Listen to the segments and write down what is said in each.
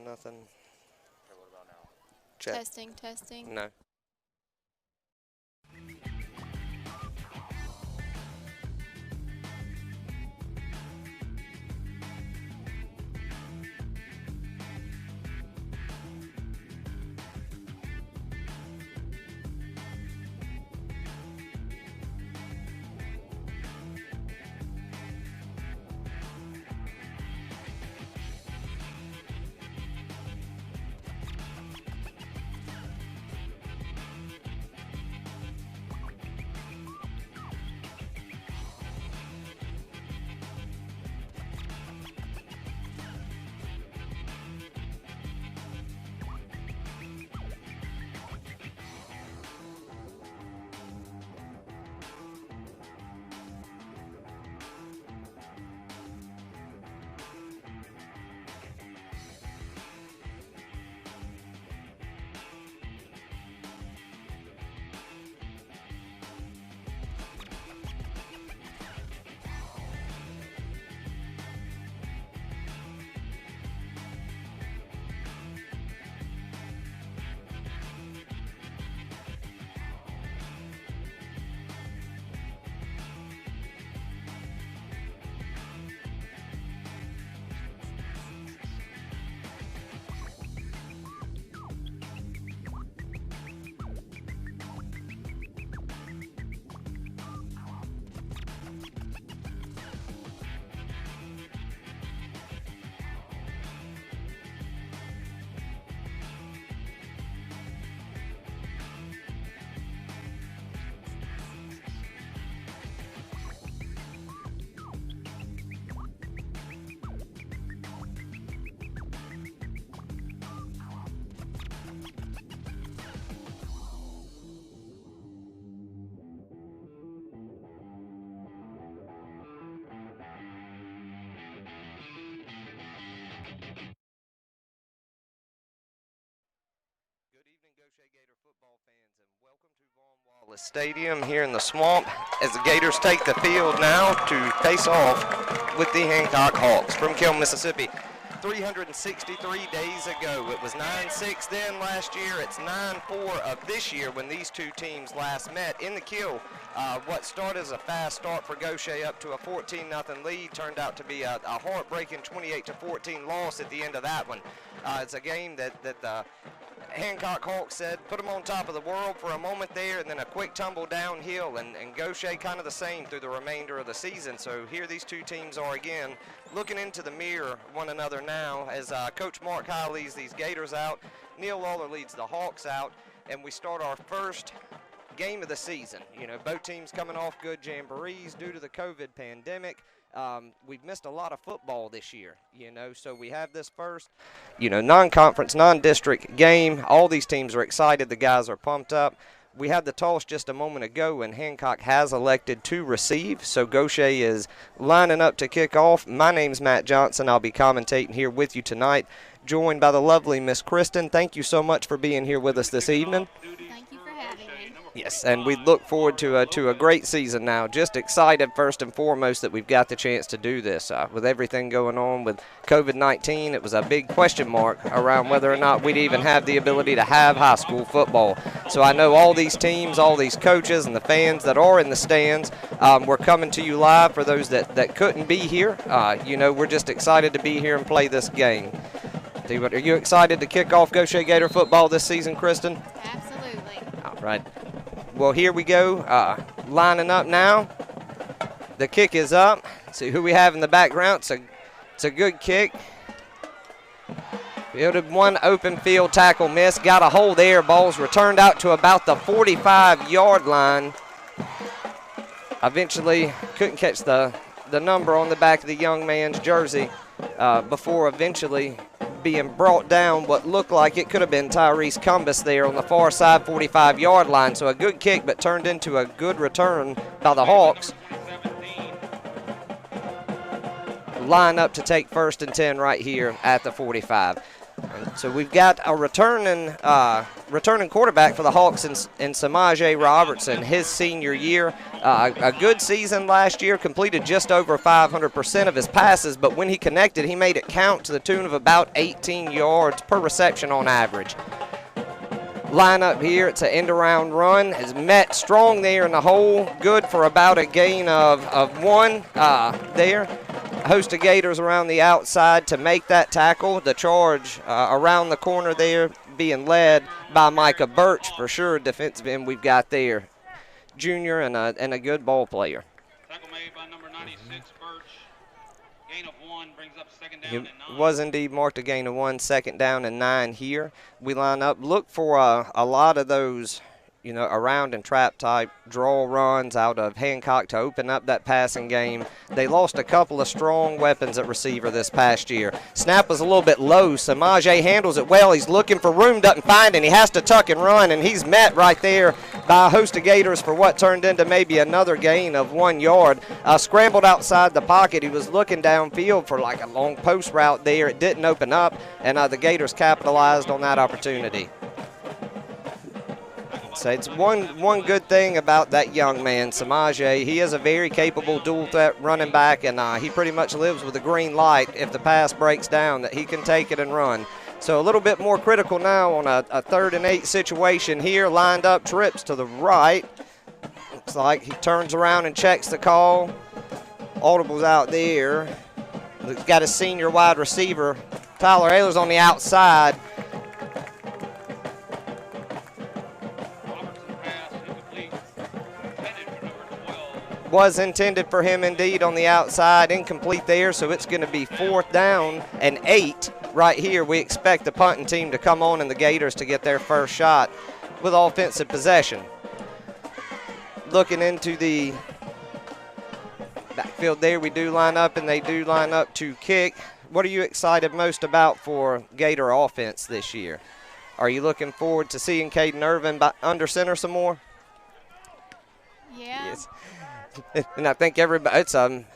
Nothing. Okay, what about now? Check. Testing. No. Stadium here in the swamp as the Gators take the field now to face off with the Hancock Hawks from Kiln, Mississippi. 363 days ago. It was 9-6 then last year. It's 9-4 of this year when these two teams last met in the Kill. What started as a fast start for Gautier up to a 14-0 lead turned out to be a heartbreaking 28-14 loss at the end of that one. It's a game that the Hancock Hawks said put them on top of the world for a moment there, and then a quick tumble downhill, and Gautier kind of the same through the remainder of the season. So here these two teams are again looking into the mirror one another now as Coach Mark High leads these Gators out, Neil Lawler leads the Hawks out, and we start our first game of the season. You know, both teams coming off good jamborees due to the COVID pandemic. We've missed a lot of football this year, you know, so we have this first, you know, non-conference, non-district game. All these teams are excited. The guys are pumped up. We had the toss just a moment ago, and Hancock has elected to receive, so Gautier is lining up to kick off. My name's Matt Johnson. I'll be commentating here with you tonight, joined by the lovely Miss Kristen. Thank you so much for being here with us this evening. Thank you for having me. Yes, and we look forward to a great season now. Just excited first and foremost that we've got the chance to do this. With everything going on with COVID-19, it was a big question mark around whether or not we'd even have the ability to have high school football. So I know all these teams, all these coaches, and the fans that are in the stands, we're coming to you live for those that couldn't be here. You know, we're just excited to be here and play this game. Are you excited to kick off Gautier Gator football this season, Kristen? Absolutely. All right. Well, here we go, lining up now. The kick is up. See who we have in the background. It's a good kick. Fielded one open field tackle miss. Got a hole there. Ball's returned out to about the 45-yard line. Eventually couldn't catch the number on the back of the young man's jersey before eventually being brought down what looked like it could have been Tyrese Cumbus there on the far side 45-yard line. So a good kick, but turned into a good return by the Hawks. Line up to take 1st and 10 right here at the 45. So we've got a returning quarterback for the Hawks in Samaje Robertson, his senior year. A good season last year, completed just over 500% of his passes, but when he connected, he made it count to the tune of about 18 yards per reception on average. Line up here, it's an end-around run, is met strong there in the hole, good for about a gain of 1 there. A host of Gators around the outside to make that tackle. The charge around the corner there being led by Micah Birch, for sure, defensive end we've got there. Junior and a good ball player. Tackle made by number 96, Birch. Gain of 1 brings up 2nd down and 9. Was indeed marked a gain of 1, 2nd down and 9 here. We line up, look for a lot of those, you know, around and trap type draw runs out of Hancock to open up that passing game. They lost a couple of strong weapons at receiver this past year. Snap was a little bit low. Samaje handles it well. He's looking for room, doesn't find it. He has to tuck and run, and he's met right there by a host of Gators for what turned into maybe another gain of 1 yard. Scrambled outside the pocket. He was looking downfield for like a long post route there. It didn't open up, and the Gators capitalized on that opportunity. So it's one good thing about that young man, Samaje. He is a very capable dual threat running back, and he pretty much lives with a green light if the pass breaks down, that he can take it and run. So a little bit more critical now on a 3rd and 8 situation here. Lined up, trips to the right. Looks like he turns around and checks the call. Audible's out there. He's got a senior wide receiver. Tyler Ayler's on the outside. Was intended for him indeed on the outside, incomplete there, so it's going to be 4th down and 8 right here. We expect the punting team to come on and the Gators to get their first shot with offensive possession. Looking into the backfield there, we do line up, and they do line up to kick. What are you excited most about for Gator offense this year? Are you looking forward to seeing Caden Irvin under center some more? Yeah. Yes. And I think everybody, it's a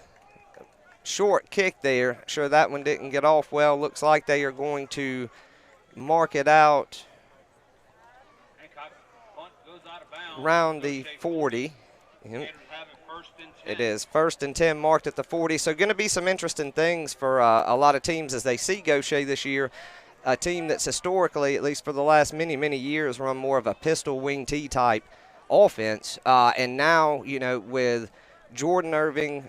short kick there. Sure, that one didn't get off well. Looks like they are going to mark it out around the 40. Yep. Gators have it first and 10. It is 1st and 10 marked at the 40. So going to be some interesting things for a lot of teams as they see Gautier this year. A team that's historically, at least for the last many, many years, run more of a pistol wing T type offense. And now, you know, with Jordan Irving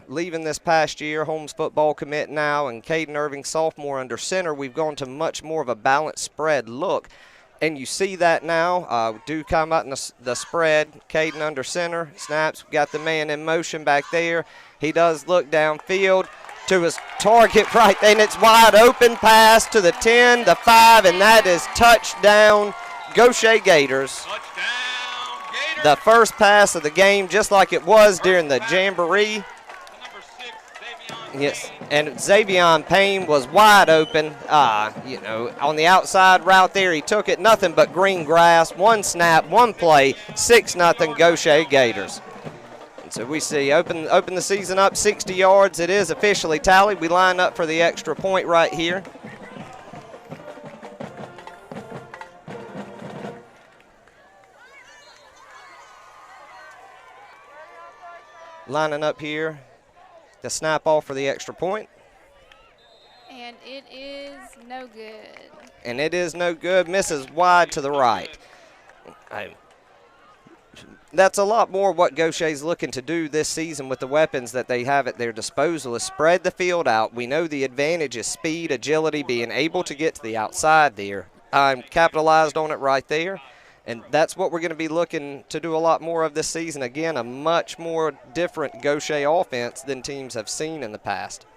leaving this past year, Holmes football commit now, and Caden Irving, sophomore, under center, we've gone to much more of a balanced spread look. And you see that now. Do come out in the spread. Caden under center. Snaps. Got the man in motion back there. He does look downfield to his target right there. And it's wide open pass to the 10, the 5, and that is touchdown Gautier Gators. Touchdown, Gators. The first pass of the game, just like it was during the Jamboree. Number 6, Davion Yes, Payne. and Xavion Payne was wide open, you know, on the outside route there. He took it, nothing but green grass, one snap, one play, 6-0 Gautier Gators. And so we see open the season up 60 yards. It is officially tallied. We line up for the extra point right here. Lining up here. The snap off for the extra point. And it is no good. And it is no good. Misses wide to the right. That's a lot more what Gautier's looking to do this season with the weapons that they have at their disposal, is spread the field out. We know the advantage is speed, agility, being able to get to the outside there. Capitalized on it right there. And that's what we're going to be looking to do a lot more of this season. Again, a much more different Gautier offense than teams have seen in the past.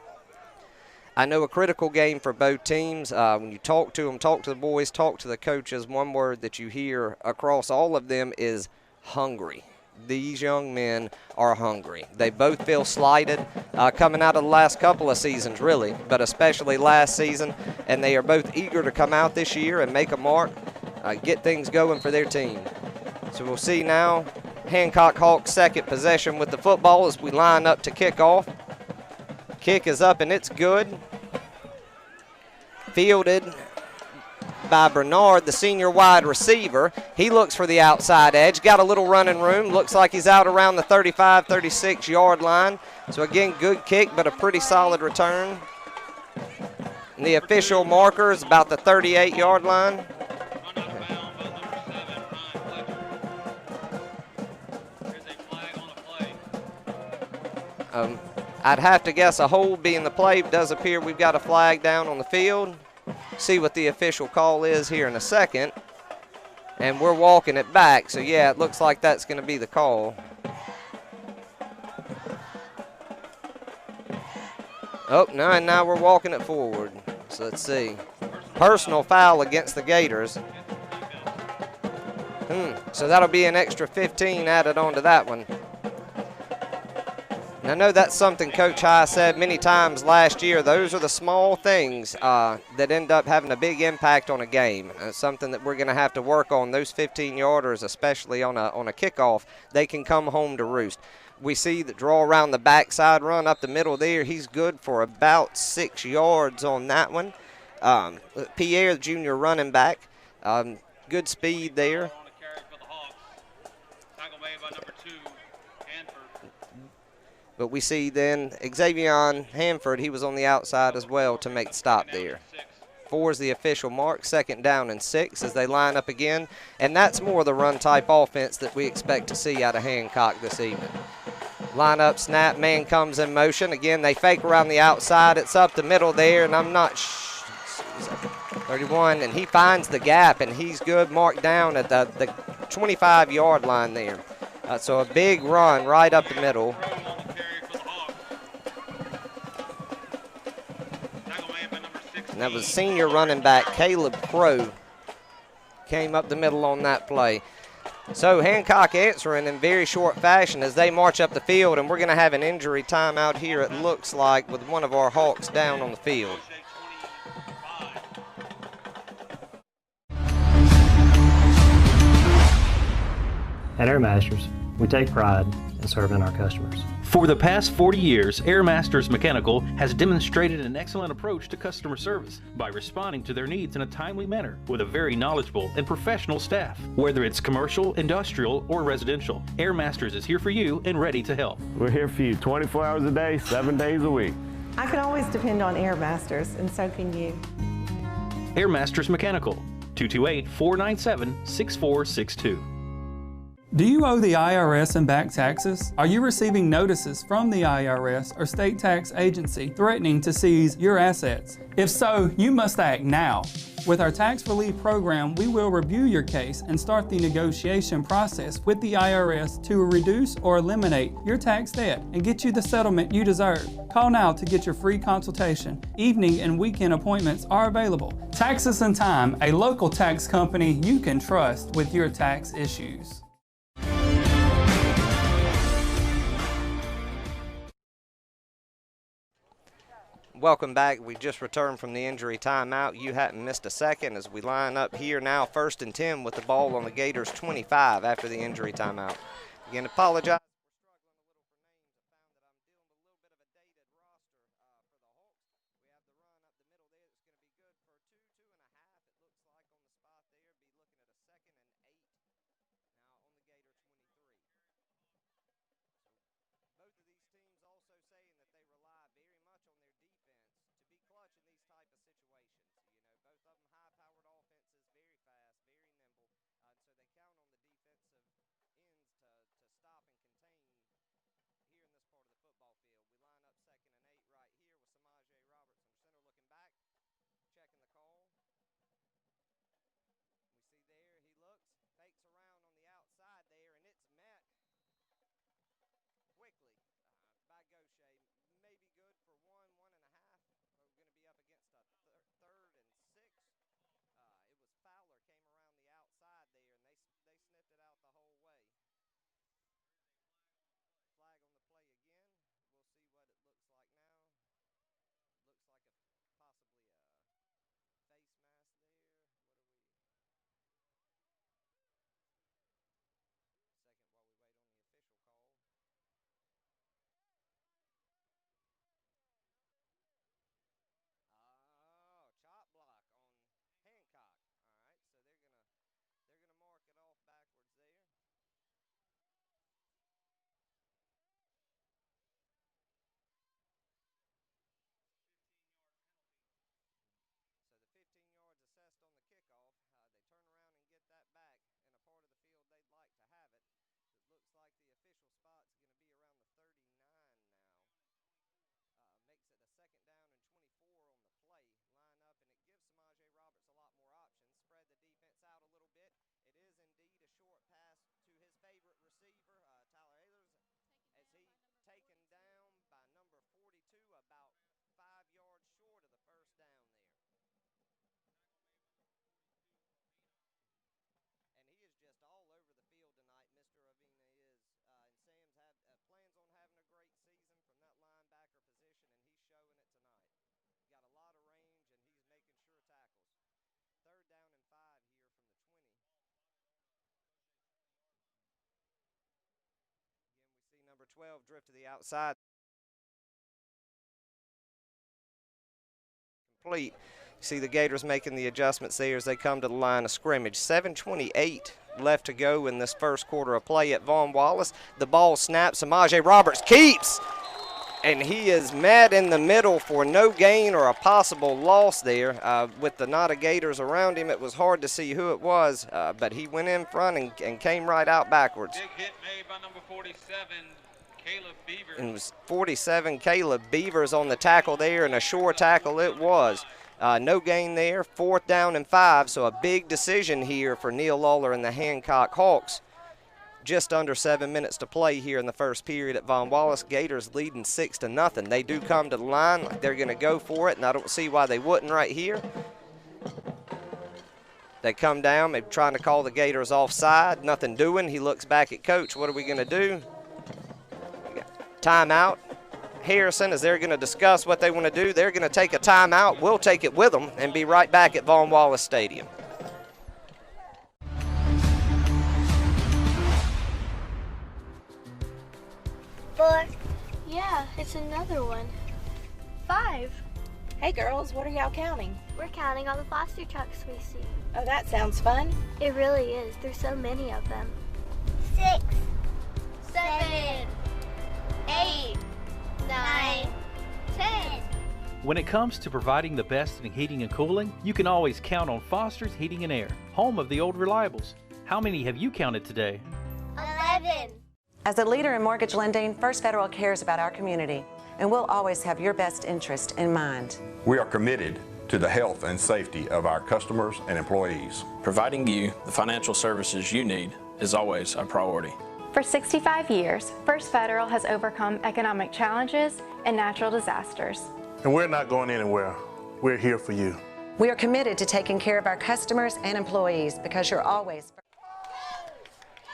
I know a critical game for both teams. When you talk to them, talk to the boys, talk to the coaches, one word that you hear across all of them is hungry. These young men are hungry. They both feel slighted coming out of the last couple of seasons, really, but especially last season. And they are both eager to come out this year and make a mark. Get things going for their team. So we'll see now Hancock Hawks' second possession with the football as we line up to kick off. Kick is up and it's good. Fielded by Bernard, the senior wide receiver. He looks for the outside edge. Got a little running room. Looks like he's out around the 35, 36 yard line. So again, good kick, but a pretty solid return. And the official marker is about the 38 yard line. I'd have to guess a hold being the play. It does appear we've got a flag down on the field. See what the official call is here in a second. And we're walking it back. So, yeah, it looks like that's going to be the call. Oh, no, and now we're walking it forward. So let's see. Personal foul against the Gators. So that'll be an extra 15 added on to that one. And I know that's something Coach High said many times last year. Those are the small things that end up having a big impact on a game. Something that we're going to have to work on. Those 15-yarders, especially on a kickoff, they can come home to roost. We see the draw around the backside run up the middle there. He's good for about 6 yards on that one. Pierre, the junior running back, good speed there. But we see then Xavion Hanford, he was on the outside as well to make the stop there. 4 is the official mark, 2nd down and 6 as they line up again. And that's more of the run-type offense that we expect to see out of Hancock this evening. Line up, snap, man comes in motion. Again, they fake around the outside. It's up the middle there, and I'm not 31, and he finds the gap, and he's good, marked down at the 25-yard line there. So a big run right up the middle. And that was senior running back Caleb Crow. Came up the middle on that play. So Hancock answering in very short fashion as they march up the field, and we're going to have an injury timeout here, it looks like, with one of our Hawks down on the field. At our Masters, We take pride in serving our customers. For the past 40 years, Airmasters Mechanical has demonstrated an excellent approach to customer service by responding to their needs in a timely manner with a very knowledgeable and professional staff. Whether it's commercial, industrial, or residential, Airmasters is here for you and ready to help. We're here for you 24 hours a day, 7 days a week. I can always depend on Airmasters, and so can you. Airmasters Mechanical, 228-497-6462. Do you owe the IRS and back taxes? Are you receiving notices from the IRS or state tax agency threatening to seize your assets? If so, you must act now. With our tax relief program, we will review your case and start the negotiation process with the IRS to reduce or eliminate your tax debt and get you the settlement you deserve. Call now to get your free consultation. Evening and weekend appointments are available. Taxes in Time, a local tax company you can trust with your tax issues. Welcome back. We just returned from the injury timeout. You hadn't missed a second as we line up here now 1st and 10 with the ball on the Gators 25 after the injury timeout. Again, apologize. Chop block on Hancock. Number 12 drift to the outside. Complete. See the Gators making the adjustments there as they come to the line of scrimmage. 7:28 left to go in this first quarter of play at Vaughn Wallace. The ball snaps. Samaje Roberts keeps. And he is met in the middle for no gain or a possible loss there. With the knot of Gators around him, it was hard to see who it was, but he went in front and came right out backwards. Big hit made by number 47, Caleb Beavers. And it was 47, Caleb Beavers on the tackle there, and a sure tackle it was. No gain there, 4th down and 5, so a big decision here for Neil Lawler and the Hancock Hawks. Just under 7 minutes to play here in the first period at Vaughn Wallace. Gators leading 6-0. They do come to the line like they're going to go for it, and I don't see why they wouldn't right here. They come down, they're trying to call the Gators offside. Nothing doing. He looks back at coach. What are we going to do? Timeout. Harrison, as they're going to discuss what they want to do, they're going to take a timeout. We'll take it with them and be right back at Vaughn Wallace Stadium. it's another one. 5. Hey girls, what are y'all counting? We're counting all the foster trucks we see. Oh, that sounds fun. It really is. There's so many of them. 6, 7, 8, 9, 10. When it comes to providing the best in heating and cooling, you can always count on Foster's Heating and Air, home of the old reliables. How many have you counted today? 11. As a leader in mortgage lending, First Federal cares about our community, and we'll always have your best interest in mind. We are committed to the health and safety of our customers and employees. Providing you the financial services you need is always a priority. For 65 years, First Federal has overcome economic challenges and natural disasters. And we're not going anywhere. We're here for you. We are committed to taking care of our customers and employees because you're always...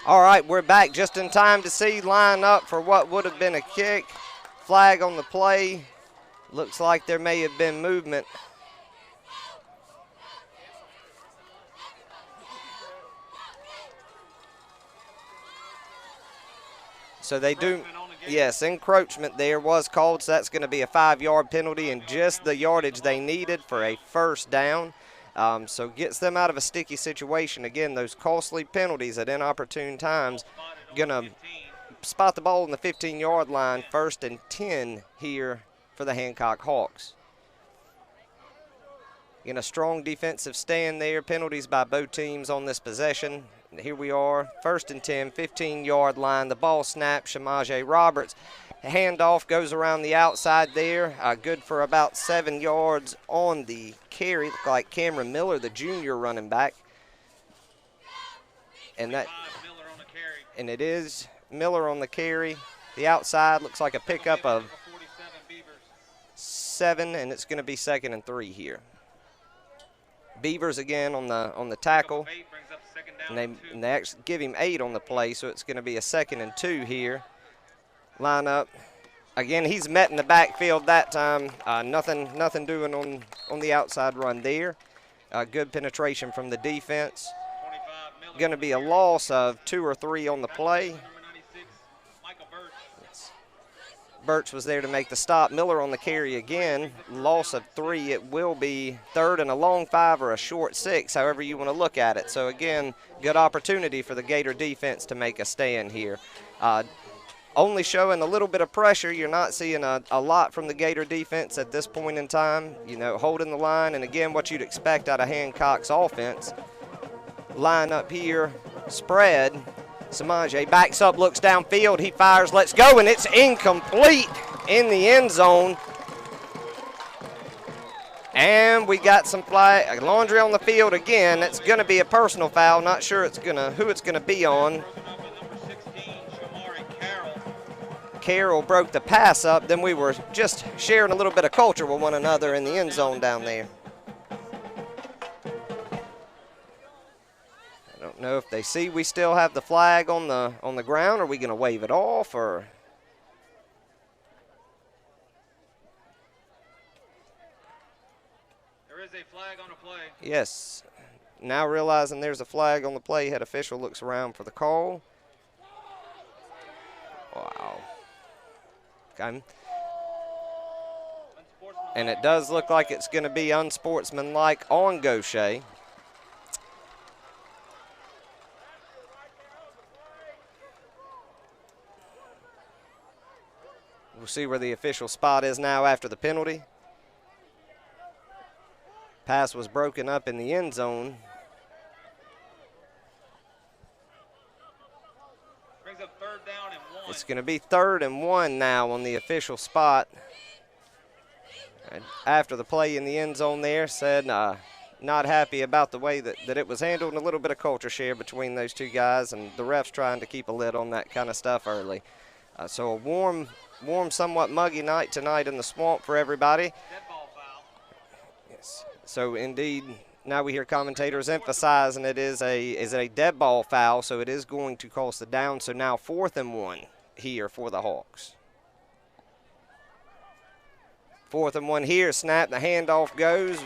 All right, we're back just in time to see line up for what would have been a kick. Flag on the play. Looks like there may have been movement. So they do, yes, encroachment there was called, so that's going to be a 5-yard penalty and just the yardage they needed for a first down. So gets them out of a sticky situation. Again, those costly penalties at inopportune times going to spot the ball on the 15-yard line, 1st and 10 here for the Hancock Hawks. In a strong defensive stand there, penalties by both teams on this possession. Here we are, 1st and 10, 15-yard line. The ball snaps, Shamaje Roberts. Handoff goes around the outside there, good for about 7 yards on the carry. Look like Cameron Miller, the junior running back. And it is Miller on the carry. The outside looks like a pickup of 7, and it's going to be 2nd and 3 here. Beavers again on the tackle, and they actually give him 8 on the play, so it's going to be a 2nd and 2 here. Line up. Again, he's met in the backfield that time. Nothing doing on the outside run there. Good penetration from the defense. Going to be a loss of 2 or 3 on the play. Birch was there to make the stop. Miller on the carry again. Loss of 3. It will be 3rd and a long 5 or a short 6, however you want to look at it. So again, good opportunity for the Gator defense to make a stand here. Only showing a little bit of pressure. You're not seeing a lot from the Gator defense at this point in time. You know, holding the line, and again, what you'd expect out of Hancock's offense. Line up here, spread. Samaje backs up, looks downfield, he fires, let's go, and it's incomplete in the end zone. And we got some laundry on the field again. It's going to be a personal foul. Not sure who it's going to be on. Carroll broke the pass up. Then we were just sharing a little bit of culture with one another in the end zone down there. I don't know if they see we still have the flag on the ground. Are we going to wave it off, or? There is a flag on the play. Yes. Now realizing there's a flag on the play, head official looks around for the call. Wow. Okay. And it does look like it's going to be unsportsmanlike on Gautier. We'll see where the official spot is now after the penalty. Pass was broken up in the end zone. Brings up 3rd down and 1. It's going to be 3rd and 1 now on the official spot. And after the play in the end zone there, said not happy about the way that it was handled, and a little bit of culture share between those two guys, and the refs trying to keep a lid on that kind of stuff early. So a warm, somewhat muggy night tonight in the swamp for everybody. Dead ball foul. Yes. So indeed, now we hear commentators emphasizing it is a dead ball foul, so it is going to cost the down. So now 4th and 1 here for the Hawks. 4th and 1 here. Snap. The handoff goes.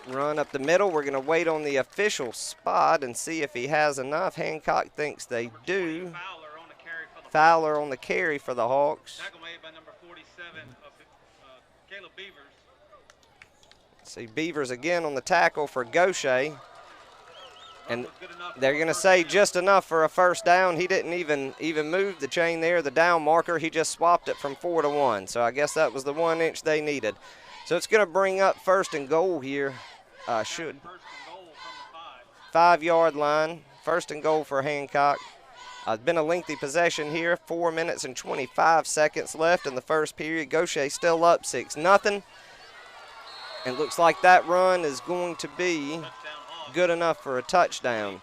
Run up the middle. We're going to wait on the official spot and see if he has enough. Hancock thinks they do. Fowler on the carry for the Hawks. Tackle made by number 47, Caleb Beavers. See Beavers again on the tackle for Gautier. And they're going to say just enough for a first down. He didn't even move the chain there, the down marker. He just swapped it from 4 to 1. So I guess that was the 1 inch they needed. So it's going to bring up 1st and goal here. 5-yard line. 1st and goal for Hancock. It's been a lengthy possession here. 4 minutes and 25 seconds left in the first period. Gautier still up 6-0. And looks like that run is going to be good enough for a touchdown.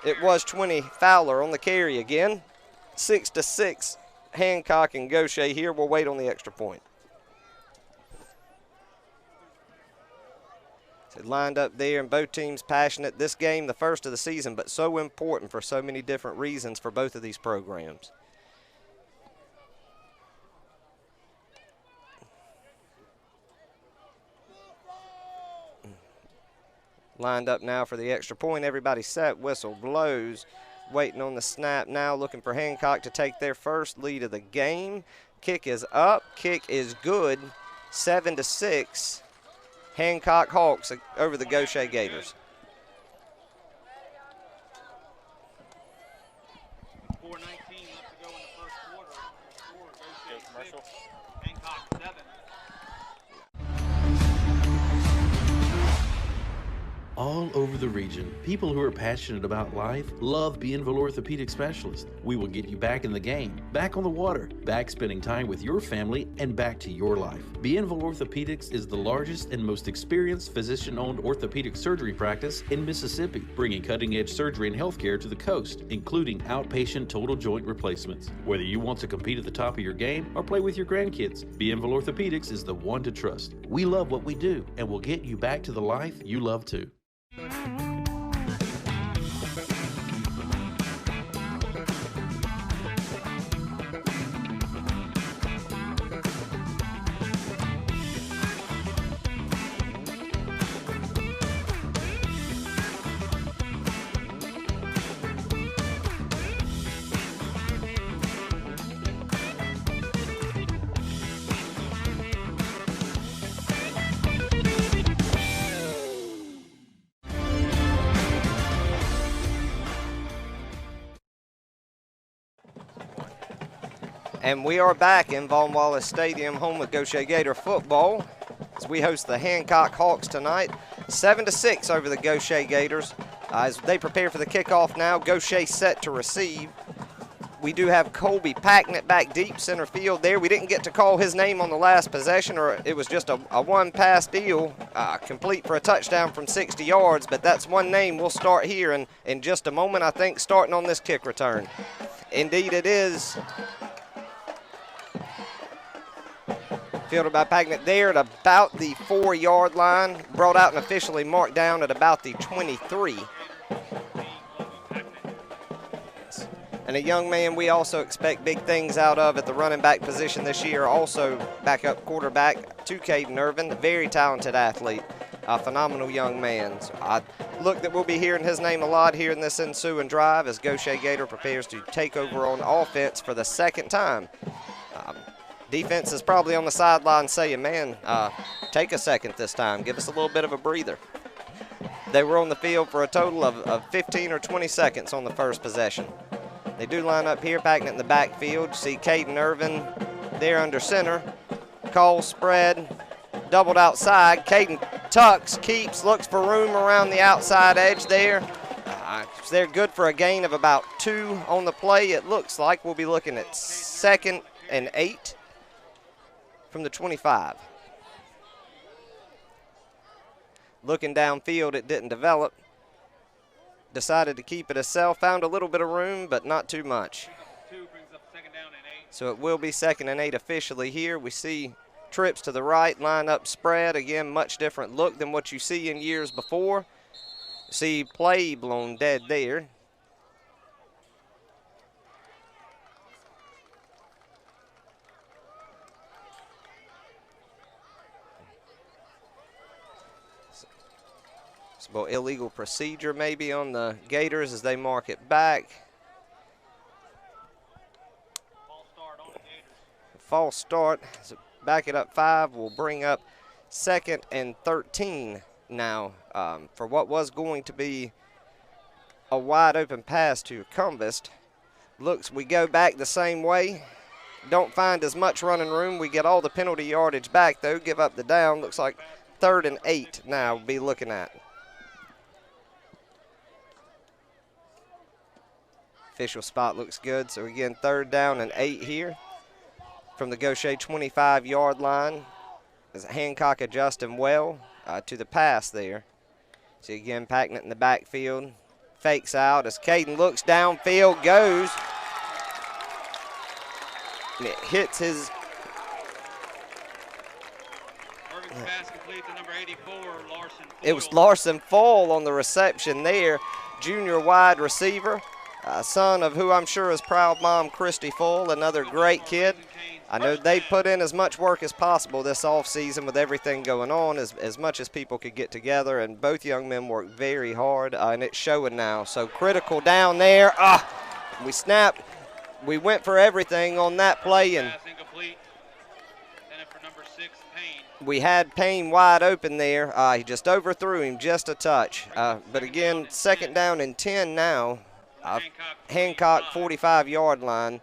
It was 20 Fowler on the carry again. 6-6 Hancock and Gautier here. We'll wait on the extra point. So lined up there, and both teams passionate. This game, the first of the season, but so important for so many different reasons for both of these programs. Lined up now for the extra point. Everybody set, whistle blows, waiting on the snap now, looking for Hancock to take their first lead of the game. Kick is up, kick is good. 7-6, Hancock Hawks over the Gautier Gators. 4:19 left to go in the first quarter. Score, Gautier 6, Hancock 7. All over the region, people who are passionate about life love Bienville Orthopedic Specialist. We will get you back in the game, back on the water, back spending time with your family, and back to your life. Bienville Orthopedics is the largest and most experienced physician-owned orthopedic surgery practice in Mississippi, bringing cutting-edge surgery and healthcare to the coast, including outpatient total joint replacements. Whether you want to compete at the top of your game or play with your grandkids, Bienville Orthopedics is the one to trust. We love what we do, and we'll get you back to the life you love too. And we are back in Vaughn Wallace Stadium, home of Gautier Gator football, as we host the Hancock Hawks tonight. 7-6 over the Gautier Gators. As they prepare for the kickoff now, Gautier set to receive. We do have Colby Packnett back deep center field there. We didn't get to call his name on the last possession, or it was just a one-pass deal, complete for a touchdown from 60 yards, but that's one name we'll start here in just a moment, I think, starting on this kick return. Indeed it is. Fielded by Packnett there at about the 4-yard line. Brought out and officially marked down at about the 23. And a young man we also expect big things out of at the running back position this year. Also backup quarterback to Caden Irvin. Very talented athlete. A phenomenal young man. So I look that we'll be hearing his name a lot here in this ensuing drive as Gautier Gator prepares to take over on offense for the second time. Defense is probably on the sideline saying, man, take a second this time. Give us a little bit of a breather. They were on the field for a total of 15 or 20 seconds on the first possession. They do line up here, Packnett in the backfield. You see Caden Irvin there under center. Cole spread, doubled outside. Caden tucks, keeps, looks for room around the outside edge there. They're good for a gain of about 2 on the play. It looks like we'll be looking at 2nd and 8. From the 25. Looking downfield, it didn't develop. Decided to keep it himself. Found a little bit of room, but not too much. So it will be 2nd and 8 officially here. We see trips to the right, line up spread. Again, much different look than what you see in years before. See play blown dead there. Well, illegal procedure maybe on the Gators as they mark it back. false start. So back it up 5. We'll bring up 2nd and 13 now for what was going to be a wide open pass to Cumbest. Looks, we go back the same way. Don't find as much running room. We get all the penalty yardage back, though. Give up the down. Looks like 3rd and 8 now we'll be looking at. Official spot looks good. So, again, 3rd down and 8 here from the Gautier 25-yard line. As Hancock adjusting well to the pass there. So, again, packing it in the backfield. Fakes out as Caden looks downfield, goes. And it hits his. Irving's pass complete to number 84, Larson. It was Larson Fall on the reception there. Junior wide receiver. Son of who I'm sure is proud mom, Christy Full, another great kid. I know they put in as much work as possible this offseason with everything going on, as much as people could get together, and both young men worked very hard, and it's showing now. So critical down there. We snapped. We went for everything on that play, and we had Payne wide open there. He just overthrew him just a touch. But again, 2nd down and 10 now. Hancock 45-yard line.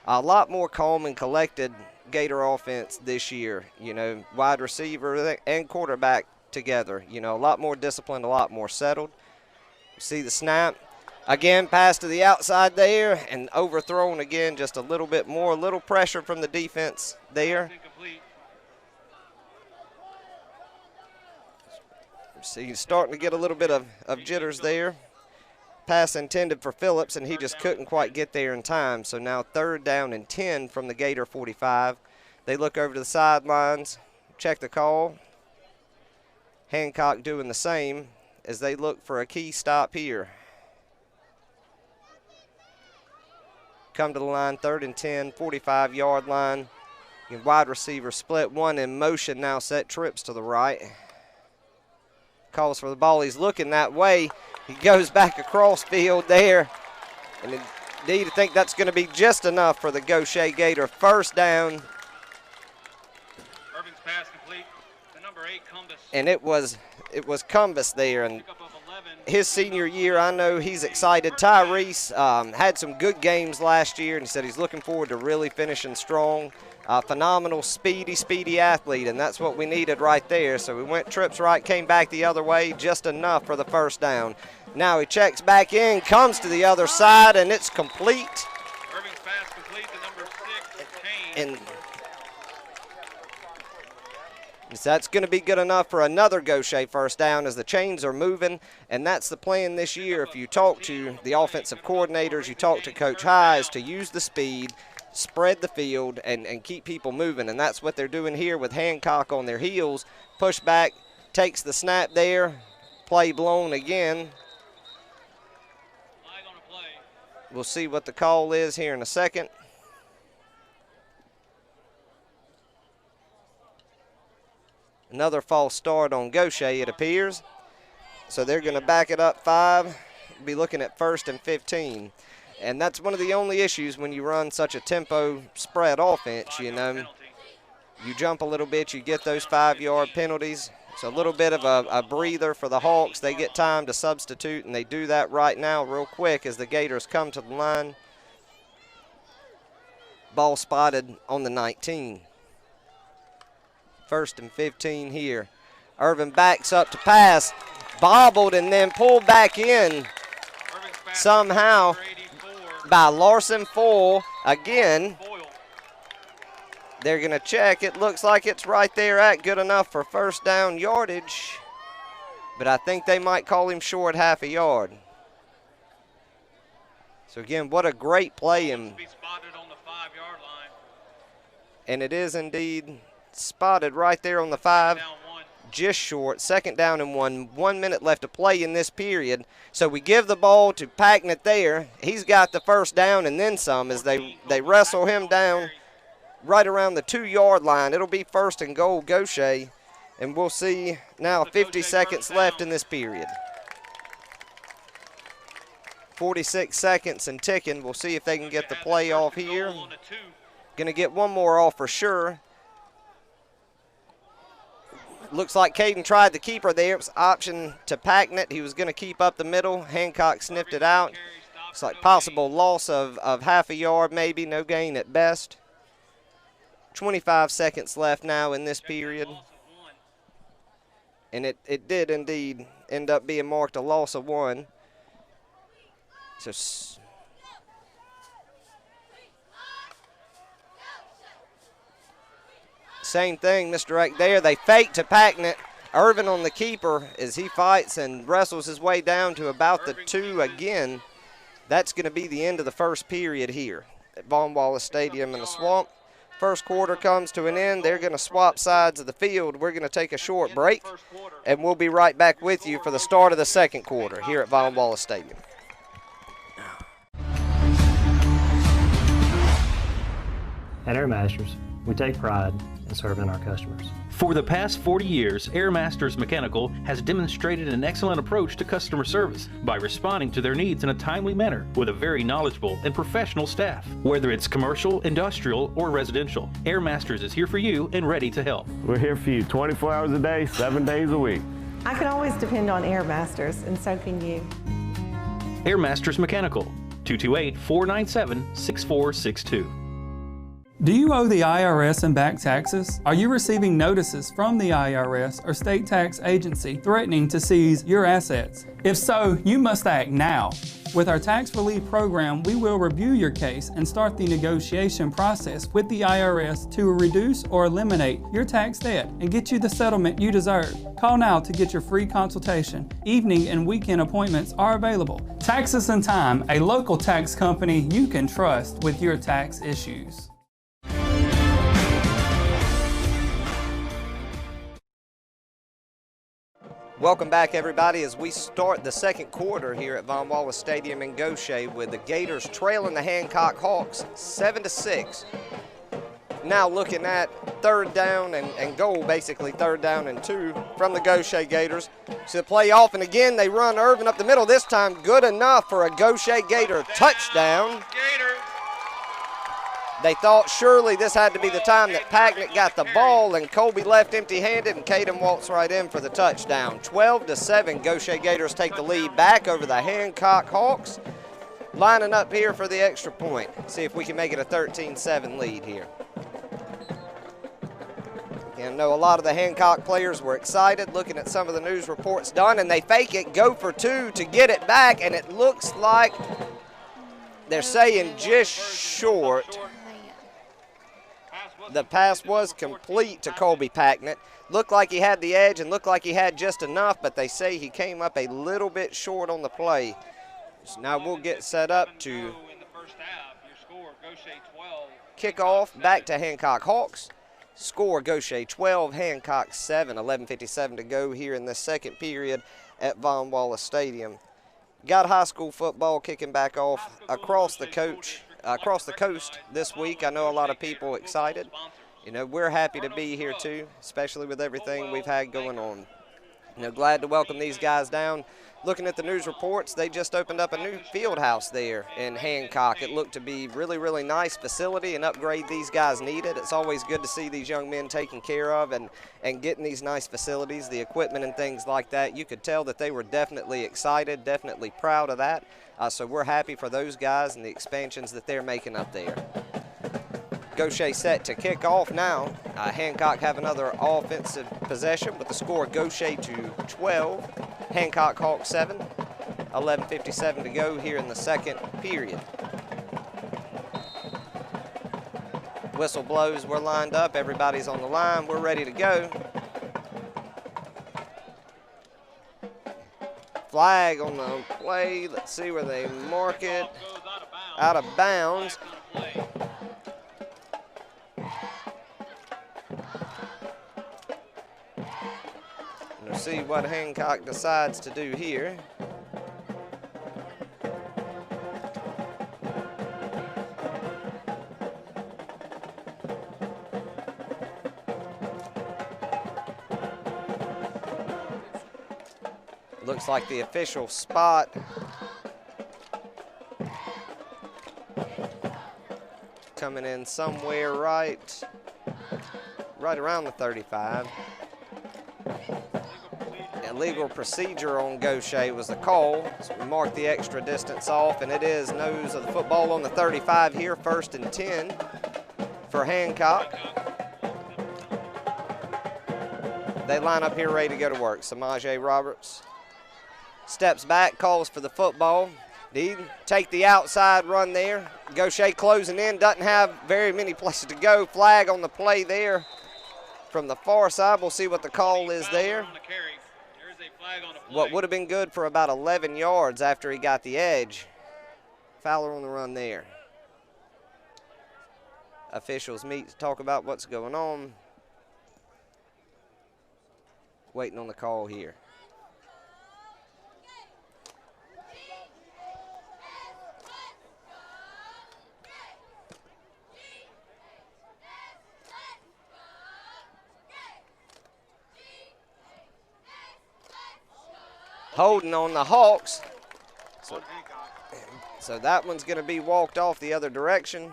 A lot more calm and collected Gator offense this year. You know, wide receiver and quarterback together. You know, a lot more disciplined, a lot more settled. You see the snap. Again, pass to the outside there and overthrown again just a little bit more. A little pressure from the defense there. See, he's starting to get a little bit of jitters there. Pass intended for Phillips, and he just couldn't quite get there in time. So now 3rd down and 10 from the Gator 45. They look over to the sidelines, check the call. Hancock doing the same as they look for a key stop here. Come to the line, 3rd and 10, 45-yard line. Wide receiver split, one in motion now, set trips to the right. Calls for the ball. He's looking that way. He goes back across field there. And indeed, I think that's going to be just enough for the Gautier Gator. 1st down. Irving's pass complete to number 8, Cumbest. And it was Cumbest there. And his senior year, I know he's excited. Tyrese had some good games last year, and he said he's looking forward to really finishing strong. Phenomenal, speedy athlete, and that's what we needed right there. So we went trips right, came back the other way, just enough for the 1st down. Now he checks back in, comes to the other side, and it's complete. Irving's pass complete to number 6, Kane. And so that's going to be good enough for another Gautier 1st down as the chains are moving, and that's the plan this year. If you talk to the offensive coordinators, you talk to Coach High, is to use the speed, spread the field, and keep people moving. And that's what they're doing here with Hancock on their heels. Push back, takes the snap there, play blown again. We'll see what the call is here in a second. Another false start on Gautier, it appears. So they're going to back it up 5, be looking at 1st and 15. And that's one of the only issues when you run such a tempo spread offense, you know. You jump a little bit, you get those 5-yard penalties. It's a little bit of a breather for the Hawks. They get time to substitute, and they do that right now real quick as the Gators come to the line. Ball spotted on the 19. 1st and 15 here. Irvin backs up to pass, bobbled and then pulled back in somehow by Larson Full again. They're going to check. It looks like it's right there at good enough for 1st down yardage, but I think they might call him short half a yard. So again, what a great play. And it is indeed spotted right there on the 5, just short. 2nd down and 1. 1 minute left to play in this period. So we give the ball to Packnett there. He's got the 1st down and then some as they wrestle him down right around the 2-yard line. It'll be 1st and goal, Gautier. And we'll see now 50 seconds left in this period. 46 seconds and ticking. We'll see if they can get the play off here. Going to get one more off for sure. Looks like Caden tried the keeper there. It was option to Packnett. He was going to keep up the middle. Hancock sniffed it out. It's like possible loss of half a yard maybe, no gain at best. 25 seconds left now in this period. And it did indeed end up being marked a loss of 1. So same thing, misdirect there. They fake to Packnett. Irvin on the keeper as he fights and wrestles his way down to about the 2 again. That's going to be the end of the first period here at Von Wallace Stadium in the Swamp. First quarter comes to an end. They're going to swap sides of the field. We're going to take a short break, and we'll be right back with you for the start of the second quarter here at Von Wallace Stadium. At Airmasters, we take pride in serving our customers. For the past 40 years, Airmasters Mechanical has demonstrated an excellent approach to customer service by responding to their needs in a timely manner with a very knowledgeable and professional staff. Whether it's commercial, industrial, or residential, Airmasters is here for you and ready to help. We're here for you 24 hours a day, 7 days a week. I can always depend on Airmasters, and so can you. Airmasters Mechanical, 228-497-6462. Do you owe the IRS and back taxes? Are you receiving notices from the IRS or state tax agency threatening to seize your assets? If so, you must act now. With our tax relief program, we will review your case and start the negotiation process with the IRS to reduce or eliminate your tax debt and get you the settlement you deserve. Call now to get your free consultation. Evening and weekend appointments are available. Taxes and Time, a local tax company you can trust with your tax issues. Welcome back, everybody, as we start the second quarter here at Von Wallace Stadium in Gautier with the Gators trailing the Hancock Hawks 7-6. Now looking at third down and goal, basically 3rd down and 2 from the Gautier Gators. So the play off, and again they run Irvin up the middle, this time good enough for a Gautier Gator touchdown. They thought surely this had to be the time that Packnett got the ball, and Colby left empty-handed, and Caden walks right in for the touchdown. 12-7, Gautier Gators take the lead back over the Hancock Hawks. Lining up here for the extra point. See if we can make it a 13-7 lead here. And I know a lot of the Hancock players were excited looking at some of the news reports done, and they fake it, go for 2 to get it back, and it looks like they're saying just short. The pass was complete to Colby Packnett. Looked like he had the edge and looked like he had just enough, but they say he came up a little bit short on the play. So now we'll get set up to kick off back to Hancock Hawks. Score Gautier 12, Hancock 7, 11:57 to go here in the second period at Von Wallace Stadium. Got high school football kicking back off across the coast this week. I know a lot of people excited. You know, we're happy to be here too, especially with everything we've had going on. You know, glad to welcome these guys down. Looking at the news reports, they just opened up a new field house there in Hancock. It looked to be really, really nice facility and upgrade these guys needed. It's always good to see these young men taken care of and getting these nice facilities, the equipment and things like that. You could tell that they were definitely excited, definitely proud of that. So we're happy for those guys and the expansions that they're making up there. Gautier set to kick off now. Hancock have another offensive possession with the score Gautier to 12, Hancock Hawks 7, 11:57 to go here in the second period. Whistle blows, we're lined up, everybody's on the line, we're ready to go. Flag on the play, let's see where they mark it. Out of bounds. We'll see what Hancock decides to do here. Looks like the official spot coming in somewhere right around the 35. Illegal procedure on Gautier was the call. So we marked the extra distance off, and it is nose of the football on the 35 here, 1st and 10 for Hancock. They line up here ready to go to work. Samaje Roberts steps back, calls for the football. Did he take the outside run there? Gautier closing in, doesn't have very many places to go. Flag on the play there from the far side. We'll see what the call is there. What would have been good for about 11 yards after he got the edge. Fowler on the run there. Officials meet to talk about what's going on. Waiting on the call here. Holding on the Hawks. So that one's going to be walked off the other direction.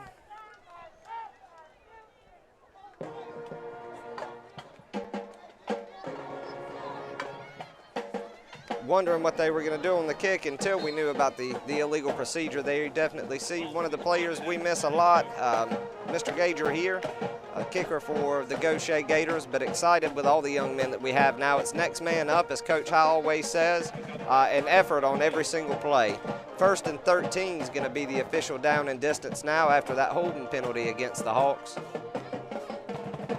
Wondering what they were going to do on the kick until we knew about the illegal procedure there. You definitely see one of the players we miss a lot, Mr. Gager here, a kicker for the Gautier Gators, but excited with all the young men that we have now. It's next man up, as Coach High always says, an effort on every single play. 1st and 13 is going to be the official down and distance now after that holding penalty against the Hawks.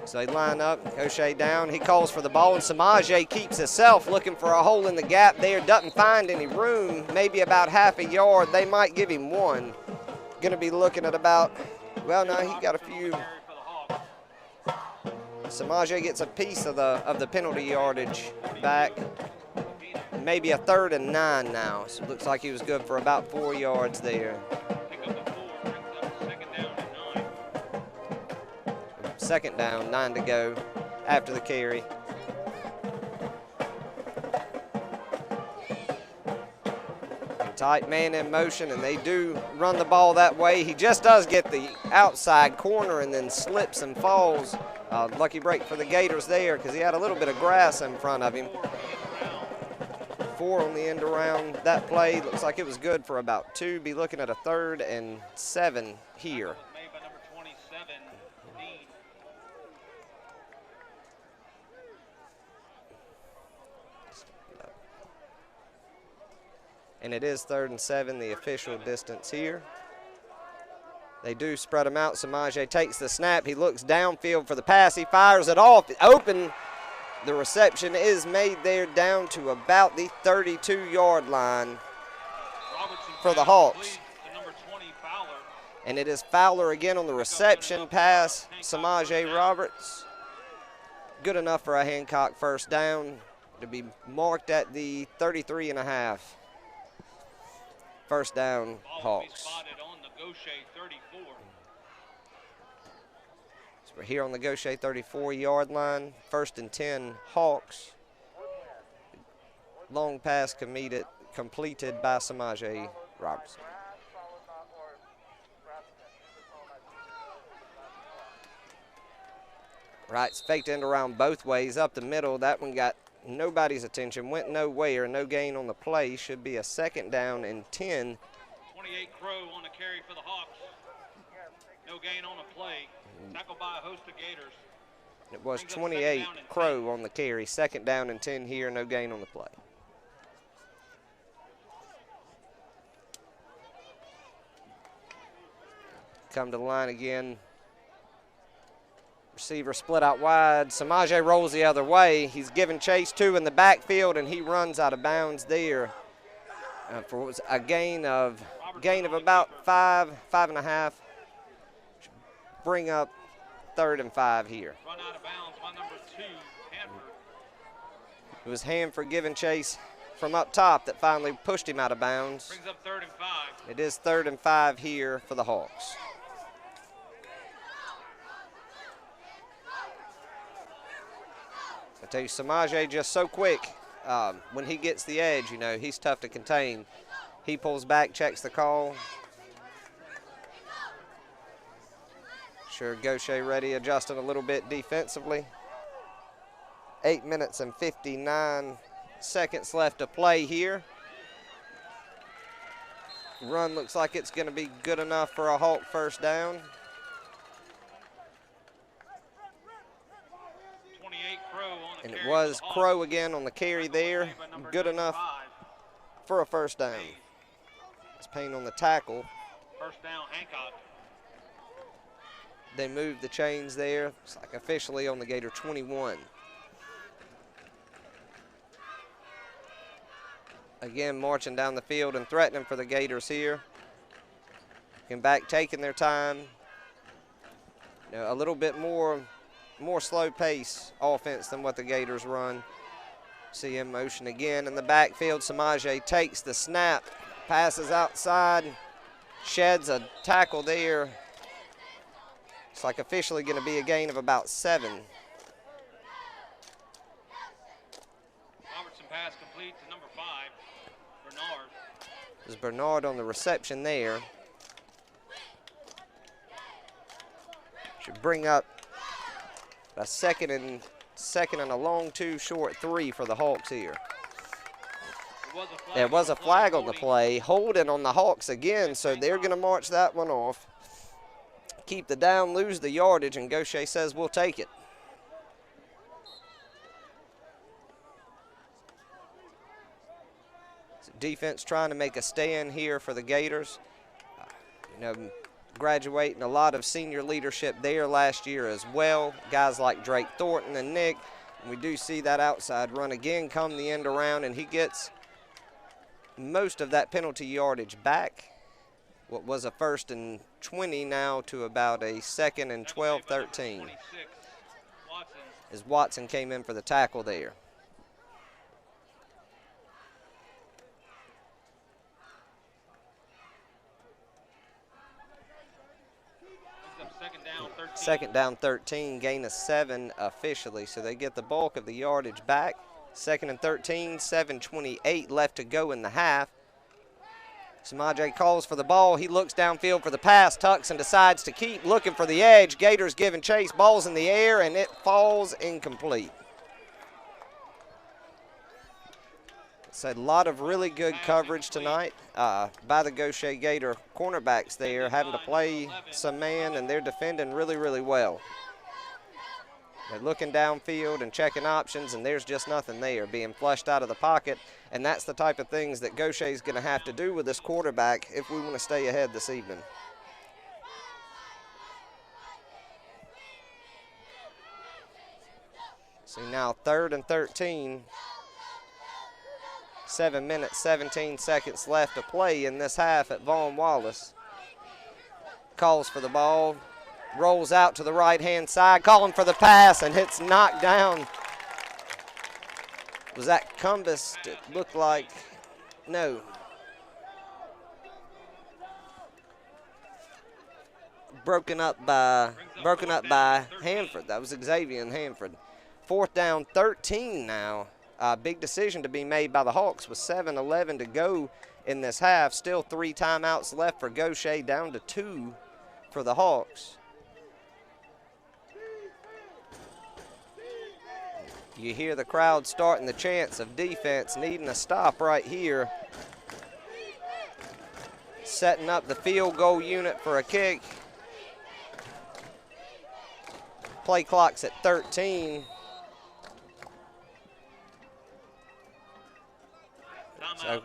So they line up, Gautier down, he calls for the ball, and Samaje keeps himself looking for a hole in the gap there, doesn't find any room, maybe about half a yard. They might give him one. Gonna be looking at about, well, no, he got a few. Samaje gets a piece of the penalty yardage back. Maybe a 3rd and 9 now, so it looks like he was good for about 4 yards there. 2nd down, 9 to go after the carry. Tight man in motion, and they do run the ball that way. He just does get the outside corner and then slips and falls. Lucky break for the Gators there because he had a little bit of grass in front of him. 4 on the end around that play. Looks like it was good for about 2. Be looking at a 3rd and 7 here. And it is 3rd and 7, the official distance here. They do spread him out. Samaje takes the snap. He looks downfield for the pass. He fires it off. Open. The reception is made there down to about the 32-yard line for the Hawks. And it is Fowler again on the reception pass. Samaje Roberts. Good enough for a Hancock 1st down to be marked at the 33.5. 1st down, Hawks. So we're here on the Gautier 34-yard line. 1st and 10, Hawks. Long pass completed by Samaje Robertson. Right, it's faked end around both ways, up the middle. That one got nobody's attention, went nowhere, no gain on the play. Should be a 2nd down and 10. 28 Crow on the carry for the Hawks. No gain on the play. Tackled by a host of Gators. It was 28 Crow on the carry. 2nd down and 10 here, no gain on the play. Come to the line again. Receiver split out wide. Samaje rolls the other way. He's given chase 2 in the backfield, and he runs out of bounds there for what was a gain of about 5.5. Bring up 3rd and 5 here. Run out of bounds by number 2, Hanford. It was Hanford giving chase from up top that finally pushed him out of bounds. Brings up 3rd and 5. It is 3rd and 5 here for the Hawks. I tell you, Samaje just so quick. When he gets the edge, you know, he's tough to contain. He pulls back, checks the call. Sure, Gautier ready, adjusting a little bit defensively. 8 minutes and 59 seconds left to play here. Run looks like it's going to be good enough for a Hawk first down. 28 Crow on the And carry it was for the Hawks. Crow again on the carry there. Good enough for a first down. It's Payne on the tackle. First down, Hancock. They moved the chains there. It's like officially on the Gator 21. Again, marching down the field and threatening for the Gators here. Looking back, taking their time. You know, a little bit more slow pace offense than what the Gators run. See in motion again in the backfield. Samaje takes the snap, passes outside, sheds a tackle there. It's like officially going to be a gain of about 7. Robertson pass complete to number 5, Bernard. There's Bernard on the reception there. Should bring up a second and a long 2, short 3 for the Hawks here. There was a flag on the play. Holding on the Hawks again, so they're going to march that one off. Keep the down, lose the yardage, and Gautier says we'll take it. So defense trying to make a stand here for the Gators. You know, graduating a lot of senior leadership there last year as well. Guys like Drake Thornton and Nick. And we do see that outside run again come the end around, and he gets most of that penalty yardage back. What was a 1st and 20 now to about a 2nd and 12, 13. As Watson came in for the tackle there. Second down 13, gain of 7 officially, so they get the bulk of the yardage back. 2nd and 13, 7:28 left to go in the half. Samaje calls for the ball. He looks downfield for the pass, tucks and decides to keep looking for the edge. Gators giving chase, ball's in the air, and it falls incomplete. It's a lot of really good coverage tonight by the Gautier Gator cornerbacks there, having to play some man, and they're defending really, really well. They're looking downfield and checking options, and there's just nothing there, being flushed out of the pocket. And that's the type of things that Gautier is going to have to do with this quarterback if we want to stay ahead this evening. See now 3rd and 13. 7 minutes, 17 seconds left to play in this half at Vaughn Wallace. Calls for the ball. Rolls out to the right-hand side, calling for the pass, and hits knocked down. Was that Cumbus? It looked like, no. Broken up by Hanford. That was Xavier and Hanford. 4th down, 13 now. Big decision to be made by the Hawks with 7:11 to go in this half. Still 3 timeouts left for Gautier, down to 2 for the Hawks. You hear the crowd starting the chants of defense, needing a stop right here. Setting up the field goal unit for a kick. Play clock's at 13. So,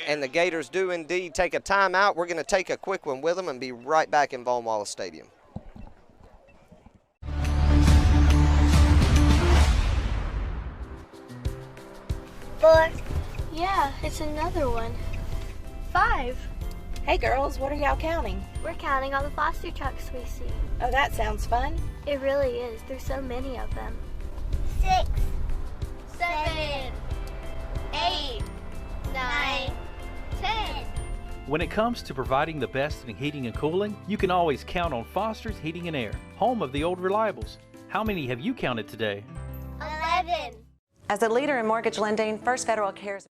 and the Gators do indeed take a timeout. We're going to take a quick one with them and be right back in Vaughn Wallace Stadium. Yeah, it's another one. 5. Hey girls, what are y'all counting? We're counting all the foster trucks we see. Oh, that sounds fun. It really is. There's so many of them. 6, 7, 8, 9, 10. When it comes to providing the best in heating and cooling, you can always count on Foster's Heating and Air, home of the old reliables. How many have you counted today? 11. As a leader in mortgage lending, First Federal cares.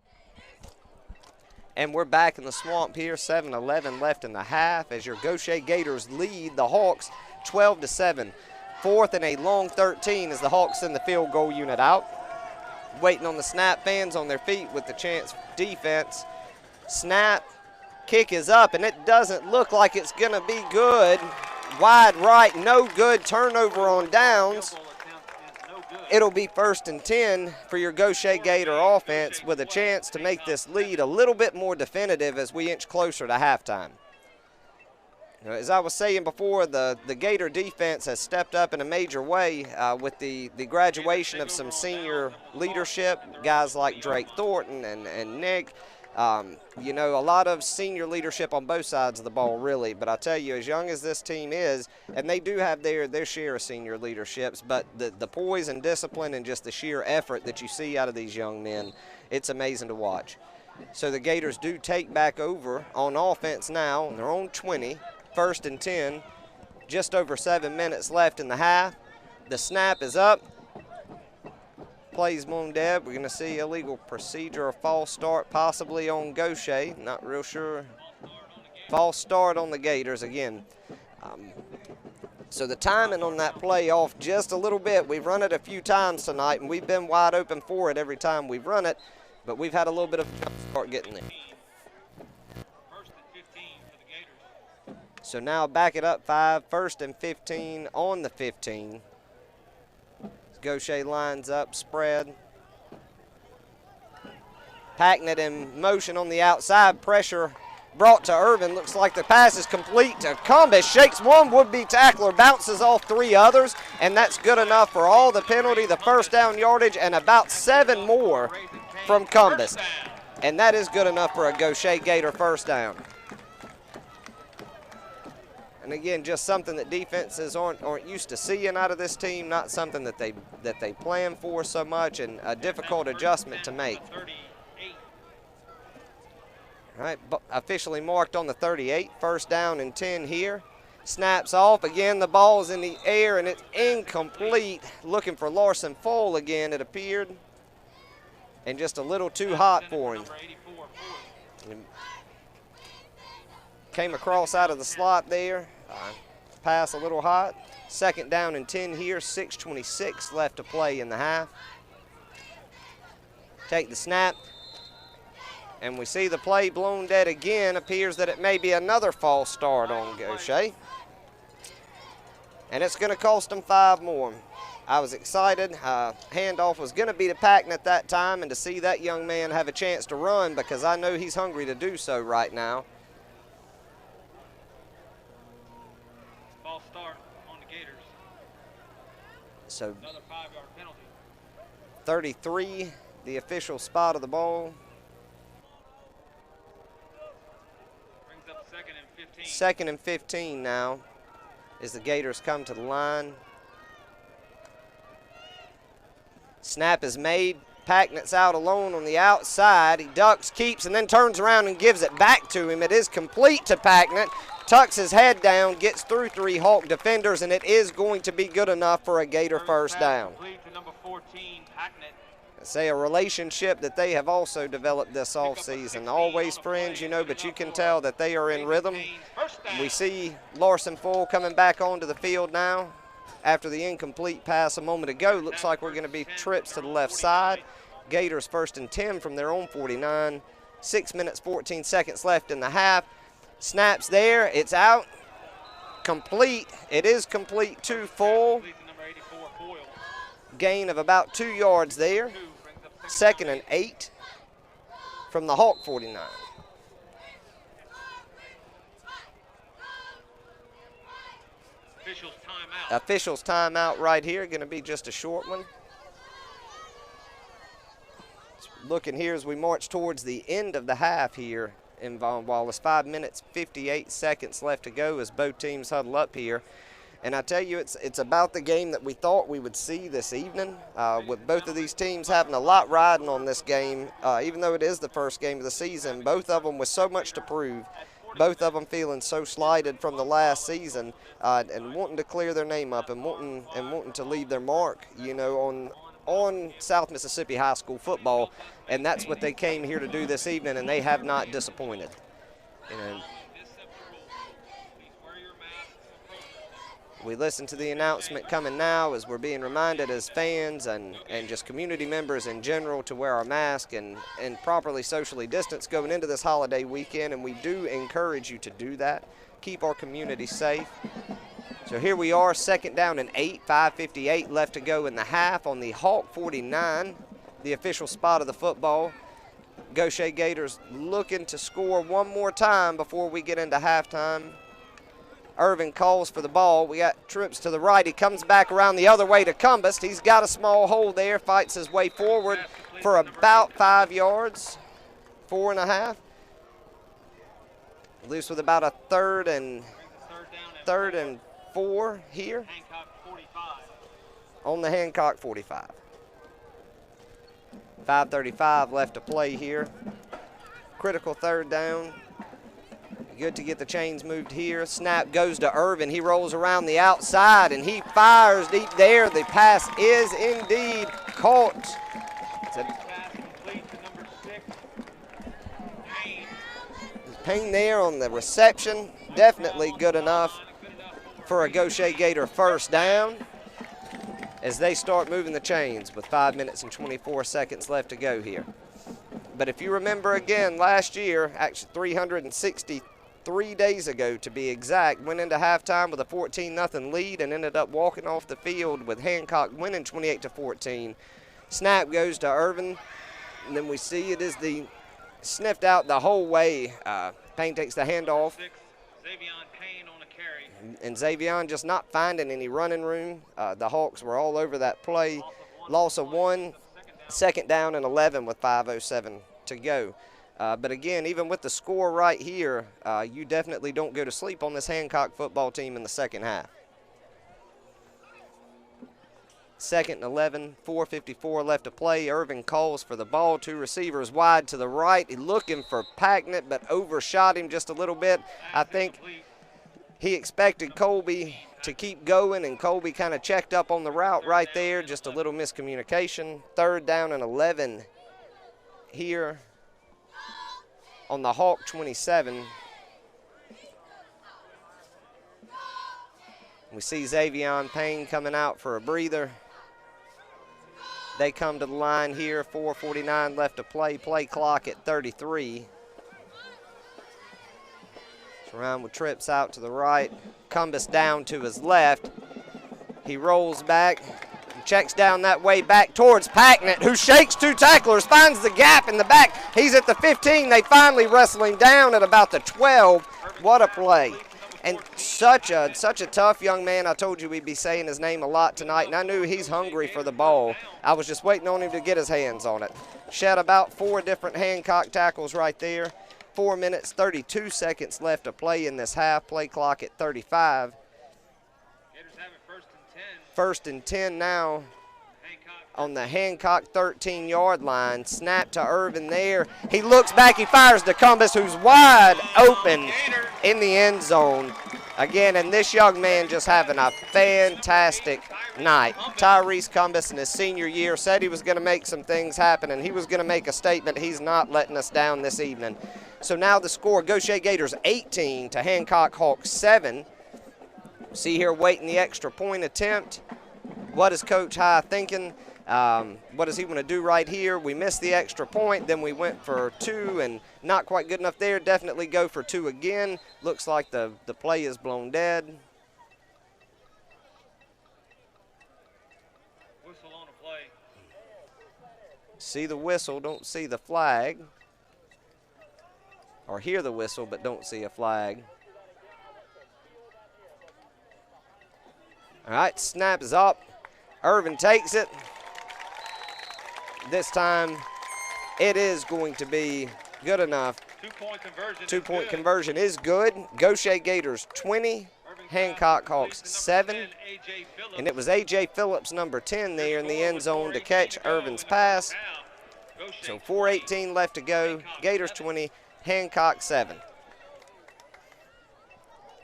And we're back in the swamp here, 7:11 left in the half as your Gautier Gators lead the Hawks 12-7. 4th and a long 13 as the Hawks send the field goal unit out. Waiting on the snap, fans on their feet with the chance defense. Snap, kick is up, and it doesn't look like it's going to be good. Wide right, no good. Turnover on downs. It'll be 1st and 10 for your Gautier Gator offense with a chance to make this lead a little bit more definitive as we inch closer to halftime. As I was saying before, the Gator defense has stepped up in a major way with the graduation of some senior leadership, guys like Drake Thornton and Nick. You know, a lot of senior leadership on both sides of the ball, really. But I tell you, as young as this team is, and they do have their share of senior leaderships, but the poise and discipline and just the sheer effort that you see out of these young men, it's amazing to watch. So the Gators do take back over on offense now on their own 20, 1st and 10, just over 7 minutes left in the half. The snap is up. Plays Mondeb. We're going to see illegal procedure or false start possibly on Gautier. Not real sure. False start on the Gators again. So the timing on that play off just a little bit. We've run it a few times tonight, and we've been wide open for it every time we've run it, but we've had a little bit of a jump start getting there. So now back it up 5, 1st and 15 on the 15. Gautier lines up, spread. Packnett in motion on the outside, pressure brought to Irvin. Looks like the pass is complete to Cumbus. Shakes one would-be tackler, bounces off 3 others, and that's good enough for all the penalty, the 1st down yardage, and about 7 more from Cumbus. And that is good enough for a Gautier Gator 1st down. And again, just something that defenses aren't used to seeing out of this team, not something that they plan for so much, and a difficult adjustment to make. All right, officially marked on the 38, 1st down and 10 here. Snaps off, again the ball's in the air and it's incomplete. Looking for Larson Fowl again, it appeared. And just a little too hot for him. Came across out of the slot there. Pass a little hot. 2nd down and 10 here, 6:26 left to play in the half. Take the snap. And we see the play blown dead again. Appears that it may be another false start on Gautier. And it's going to cost them 5 more. I was excited. Handoff was going to be to Packnett at that time, and to see that young man have a chance to run, because I know he's hungry to do so right now. False start on the Gators. So another 5-yard penalty. 33, the official spot of the ball. Brings up 2nd and 15. 2nd and 15 now as the Gators come to the line. Snap is made. Packnett's out alone on the outside. He ducks, keeps, and then turns around and gives it back to him. It is complete to Packnett. Tucks his head down, gets through 3 Hawk defenders, and it is going to be good enough for a Gator 1st down. To number 14, Packnett. I say a relationship that they have also developed this offseason. Always friends, you know, but you can tell that they are in rhythm. We see Larson Fowl coming back onto the field now after the incomplete pass a moment ago. Looks like we're going to be trips to the left side. Gators 1st and 10 from their own 49. 6 minutes, 14 seconds left in the half. Snaps there, it's out, complete. It is complete to Fowl. Gain of about 2 yards there. 2nd and 8 from the Hawk 49. Officials timeout right here, going to be just a short one. Looking here as we march towards the end of the half here in Von Wallace. 5 minutes, 58 seconds left to go as both teams huddle up here. And I tell you, it's about the game that we thought we would see this evening, with both of these teams having a lot riding on this game. Even though it is the first game of the season, both of them with so much to prove, both of them feeling so slighted from the last season, and wanting to clear their name up and wanting to leave their mark, you know, on South Mississippi high school football. And that's what they came here to do this evening, and they have not disappointed. And we listen to the announcement coming now as we're being reminded as fans and just community members in general to wear our mask and properly socially distance going into this holiday weekend, and we do encourage you to do that. Keep our community safe. So here we are, 2nd down and 8, 5:58 left to go in the half on the Hawk 49, the official spot of the football. Gautier Gators looking to score one more time before we get into halftime. Irvin calls for the ball. We got trips to the right. He comes back around the other way to Cumbest. He's got a small hole there, fights his way forward for about 5 yards, 4.5. Loose with about a third and 4 here on the Hancock 45. 5:35 left to play here. Critical 3rd down. Good to get the chains moved here. Snap goes to Irvin. He rolls around the outside and he fires deep there. The pass is indeed caught. Payne there on the reception. Definitely good enough for a Gautier Gator 1st down as they start moving the chains with 5 minutes and 24 seconds left to go here. But if you remember again, last year, actually 363 days ago to be exact, went into halftime with a 14-0 lead and ended up walking off the field with Hancock winning 28-14. Snap goes to Irvin, and then we see it is the sniffed out the whole way. Payne takes the handoff. And Xavion just not finding any running room. The Hawks were all over that play. Loss of 1, 2nd down and 11 with 5:07 to go. But again, even with the score right here, you definitely don't go to sleep on this Hancock football team in the second half. 2nd and 11, 4:54 left to play. Irvin calls for the ball. 2 receivers wide to the right. Looking for Packnett, but overshot him just a little bit. I think he expected Colby to keep going, and Colby kind of checked up on the route right there. Just a little miscommunication. 3rd down and 11 here on the Hawk 27. We see Xavion Payne coming out for a breather. They come to the line here, 4:49 left to play. Play clock at 33. Around with trips out to the right. Cumbest down to his left. He rolls back, checks down that way back towards Packnett, who shakes 2 tacklers, finds the gap in the back. He's at the 15. They finally wrestle him down at about the 12. What a play. And such a tough young man. I told you we'd be saying his name a lot tonight, and I knew he's hungry for the ball. I was just waiting on him to get his hands on it. Shed about 4 different Hancock tackles right there. 4 minutes, 32 seconds left to play in this half. Play clock at 35. First and 10 now on the Hancock 13-yard line. Snap to Irvin there. He looks back, he fires to Cumbest, who's wide open in the end zone. Again, and this young man just having a fantastic night. Tyrese Cumbest in his senior year said he was going to make some things happen, and he was going to make a statement. He's not letting us down this evening. So now the score, Gautier Gators 18 to Hancock Hawks 7. See here waiting the extra point attempt. What is Coach High thinking? What does he want to do right here? We missed the extra point, then we went for 2 and not quite good enough there. Definitely go for 2 again. Looks like the play is blown dead. Whistle on the play. See the whistle, don't see the flag. Or hear the whistle, but don't see a flag. All right, snap is up. Irvin takes it. This time it is going to be good enough. 2-point conversion. 2-point conversion is good. Gautier Gators 20, Hancock Hawks 7. And it was A.J. Phillips, number 10, there in the end zone to catch Irvin's pass. So 4:18 left to go. Gators 20, Hancock 7.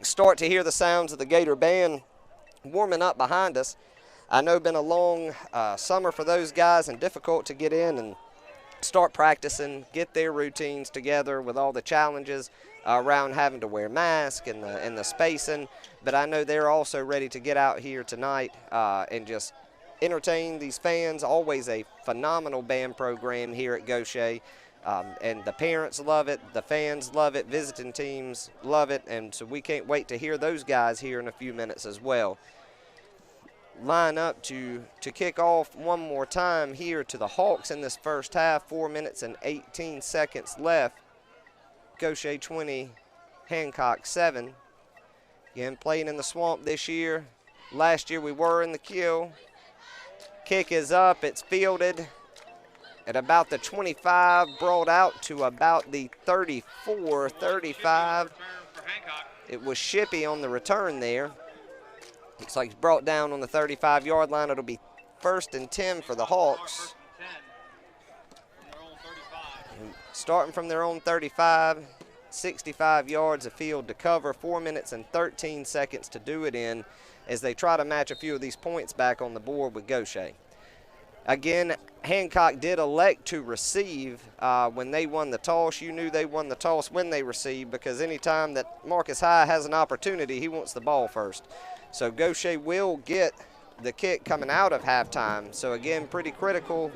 Start to hear the sounds of the Gator band warming up behind us. I know been a long summer for those guys and difficult to get in and start practicing, get their routines together with all the challenges around having to wear masks and the spacing. But I know they're also ready to get out here tonight and just entertain these fans. Always a phenomenal band program here at Gautier. And the parents love it, the fans love it, visiting teams love it, and so we can't wait to hear those guys here in a few minutes as well. Line up to kick off one more time here to the Hawks in this first half. 4 minutes and 18 seconds left. Gautier 20, Hancock 7. Again, playing in the swamp this year. Last year we were in the Kill. Kick is up, it's fielded at about the 25, brought out to about the 34, 35. It was Shippey on the return there. Looks like it's brought down on the 35-yard line. It'll be 1st and 10 for the Hawks. And starting from their own 35, 65 yards of field to cover, 4 minutes and 13 seconds to do it in as they try to match a few of these points back on the board with Gautier. Again, Hancock did elect to receive when they won the toss. You knew they won the toss when they received, because anytime that Marcus High has an opportunity, he wants the ball first. So Gautier will get the kick coming out of halftime. So again, pretty critical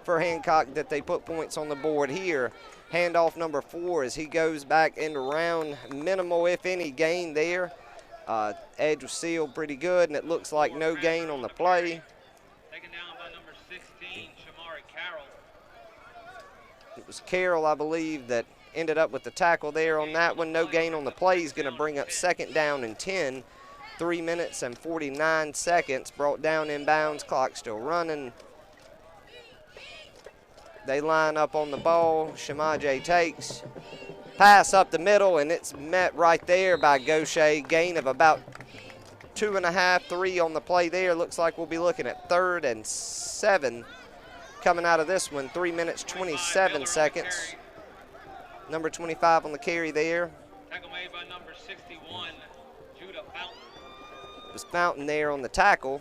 for Hancock that they put points on the board here. Handoff number 4 as he goes back into round. Minimal, if any, gain there. Edge was sealed pretty good, and it looks like no gain on the play. Taken down by number 16, Shamari Carroll. It was Carroll, I believe, that ended up with the tackle there on that one. No gain on the play is going to bring up 2nd down and 10. 3 minutes and 49 seconds. Brought down inbounds. Clock still running. They line up on the ball. Shamaje takes. Pass up the middle, and it's met right there by Gautier. Gain of about 2.5, 3 on the play there. Looks like we'll be looking at 3rd and 7 coming out of this one. 3 minutes, 27 seconds. Number 25 on the carry there. Tackle made by number 61, Judah Fountain. It was Fountain there on the tackle.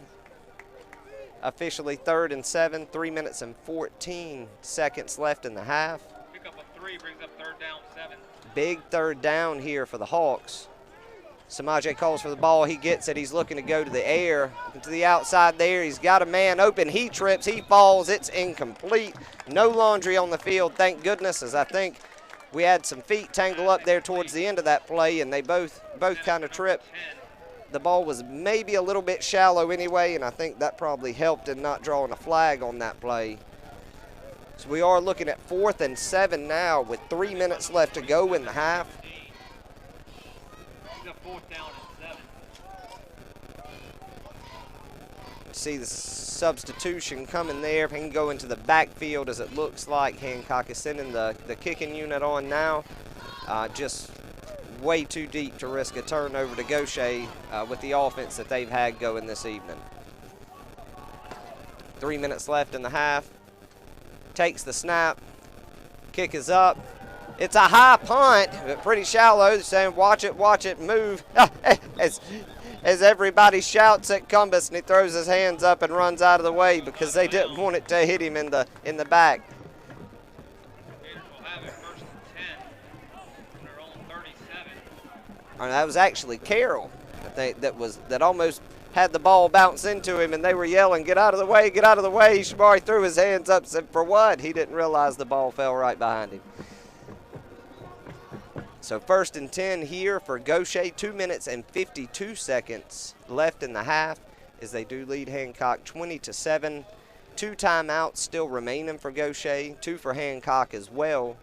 Officially 3rd and 7, 3 minutes and 14 seconds left in the half. Pick up a 3, brings up 3rd down 7. Big 3rd down here for the Hawks. Samaje calls for the ball. He gets it. He's looking to go to the air, to the outside there. He's got a man open. He trips. He falls. It's incomplete. No laundry on the field, thank goodness, as I think we had some feet tangle up there towards the end of that play, and they both kind of tripped. The ball was maybe a little bit shallow anyway, and I think that probably helped in not drawing a flag on that play. So we are looking at 4th and 7 now with 3 minutes left to go in the half. See the substitution coming there. He can go into the backfield, as it looks like Hancock is sending the kicking unit on now. Just way too deep to risk a turnover to Gautier with the offense that they've had going this evening. 3 minutes left in the half. Takes the snap. Kick is up. It's a high punt, but pretty shallow. They're saying, watch it, move. As everybody shouts at Cumbus, and he throws his hands up and runs out of the way because they didn't want it to hit him in the back. That was actually Carroll that almost had the ball bounce into him, and they were yelling, "Get out of the way, get out of the way." Shamari threw his hands up, said, "For what?" He didn't realize the ball fell right behind him. So 1st and 10 here for Gautier. 2 minutes and 52 seconds left in the half as they do lead Hancock 20-7. 2 timeouts still remaining for Gautier, 2 for Hancock as well.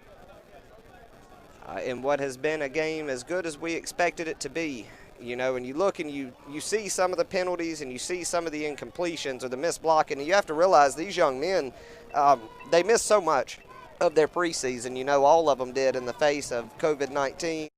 In what has been a game as good as we expected it to be. You know, and you look and you see some of the penalties and you see some of the incompletions or the missed blocking, and you have to realize these young men, they miss so much of their preseason. You know, all of them did in the face of COVID-19.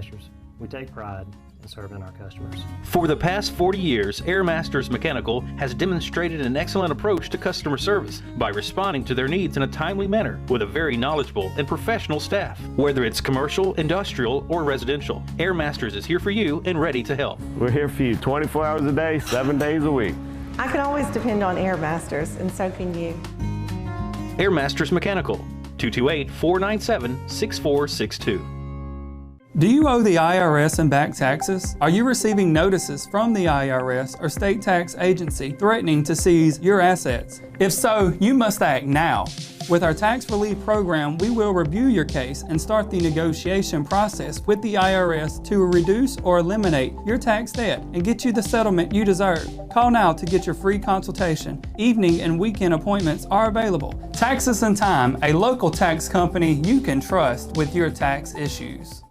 Airmasters, we take pride in serving our customers. For the past 40 years, Airmasters Mechanical has demonstrated an excellent approach to customer service by responding to their needs in a timely manner with a very knowledgeable and professional staff. Whether it's commercial, industrial, or residential, Airmasters is here for you and ready to help. We're here for you 24 hours a day, 7 days a week. I can always depend on Airmasters, and so can you. Airmasters Mechanical, 228-497-6462. Do you owe the IRS and back taxes? Are you receiving notices from the IRS or state tax agency threatening to seize your assets? If so, you must act now. With our tax relief program, we will review your case and start the negotiation process with the IRS to reduce or eliminate your tax debt and get you the settlement you deserve. Call now to get your free consultation. Evening and weekend appointments are available. Taxes and Time, a local tax company you can trust with your tax issues.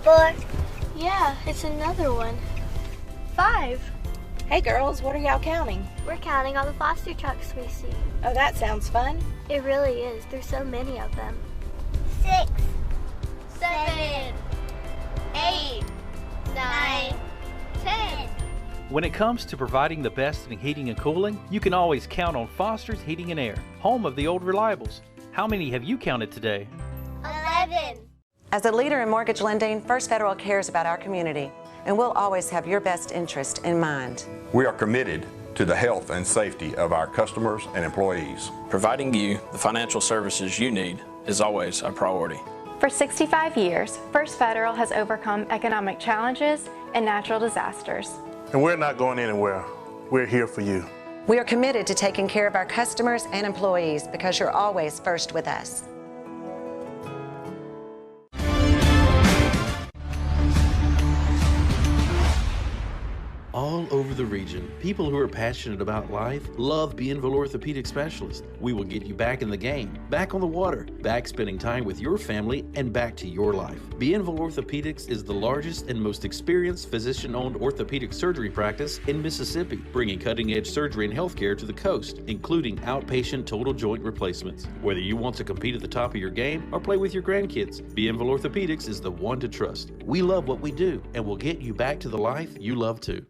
Four. Yeah, it's another one. 5. Hey girls, what are y'all counting? We're counting all the foster trucks we see. Oh, that sounds fun. It really is. There's so many of them. 6, 7, 8, 9, 10. When it comes to providing the best in heating and cooling, you can always count on Foster's Heating and Air, home of the old reliables. How many have you counted today? 11. As a leader in mortgage lending, First Federal cares about our community, and we'll always have your best interest in mind. We are committed to the health and safety of our customers and employees. Providing you the financial services you need is always a priority. For 65 years, First Federal has overcome economic challenges and natural disasters. And we're not going anywhere. We're here for you. We are committed to taking care of our customers and employees because you're always first with us. All over the region, people who are passionate about life love Bienville Orthopedic Specialists. We will get you back in the game, back on the water, back spending time with your family, and back to your life. Bienville Orthopedics is the largest and most experienced physician-owned orthopedic surgery practice in Mississippi, bringing cutting-edge surgery and healthcare to the coast, including outpatient total joint replacements. Whether you want to compete at the top of your game or play with your grandkids, Bienville Orthopedics is the one to trust. We love what we do, and we'll get you back to the life you love too.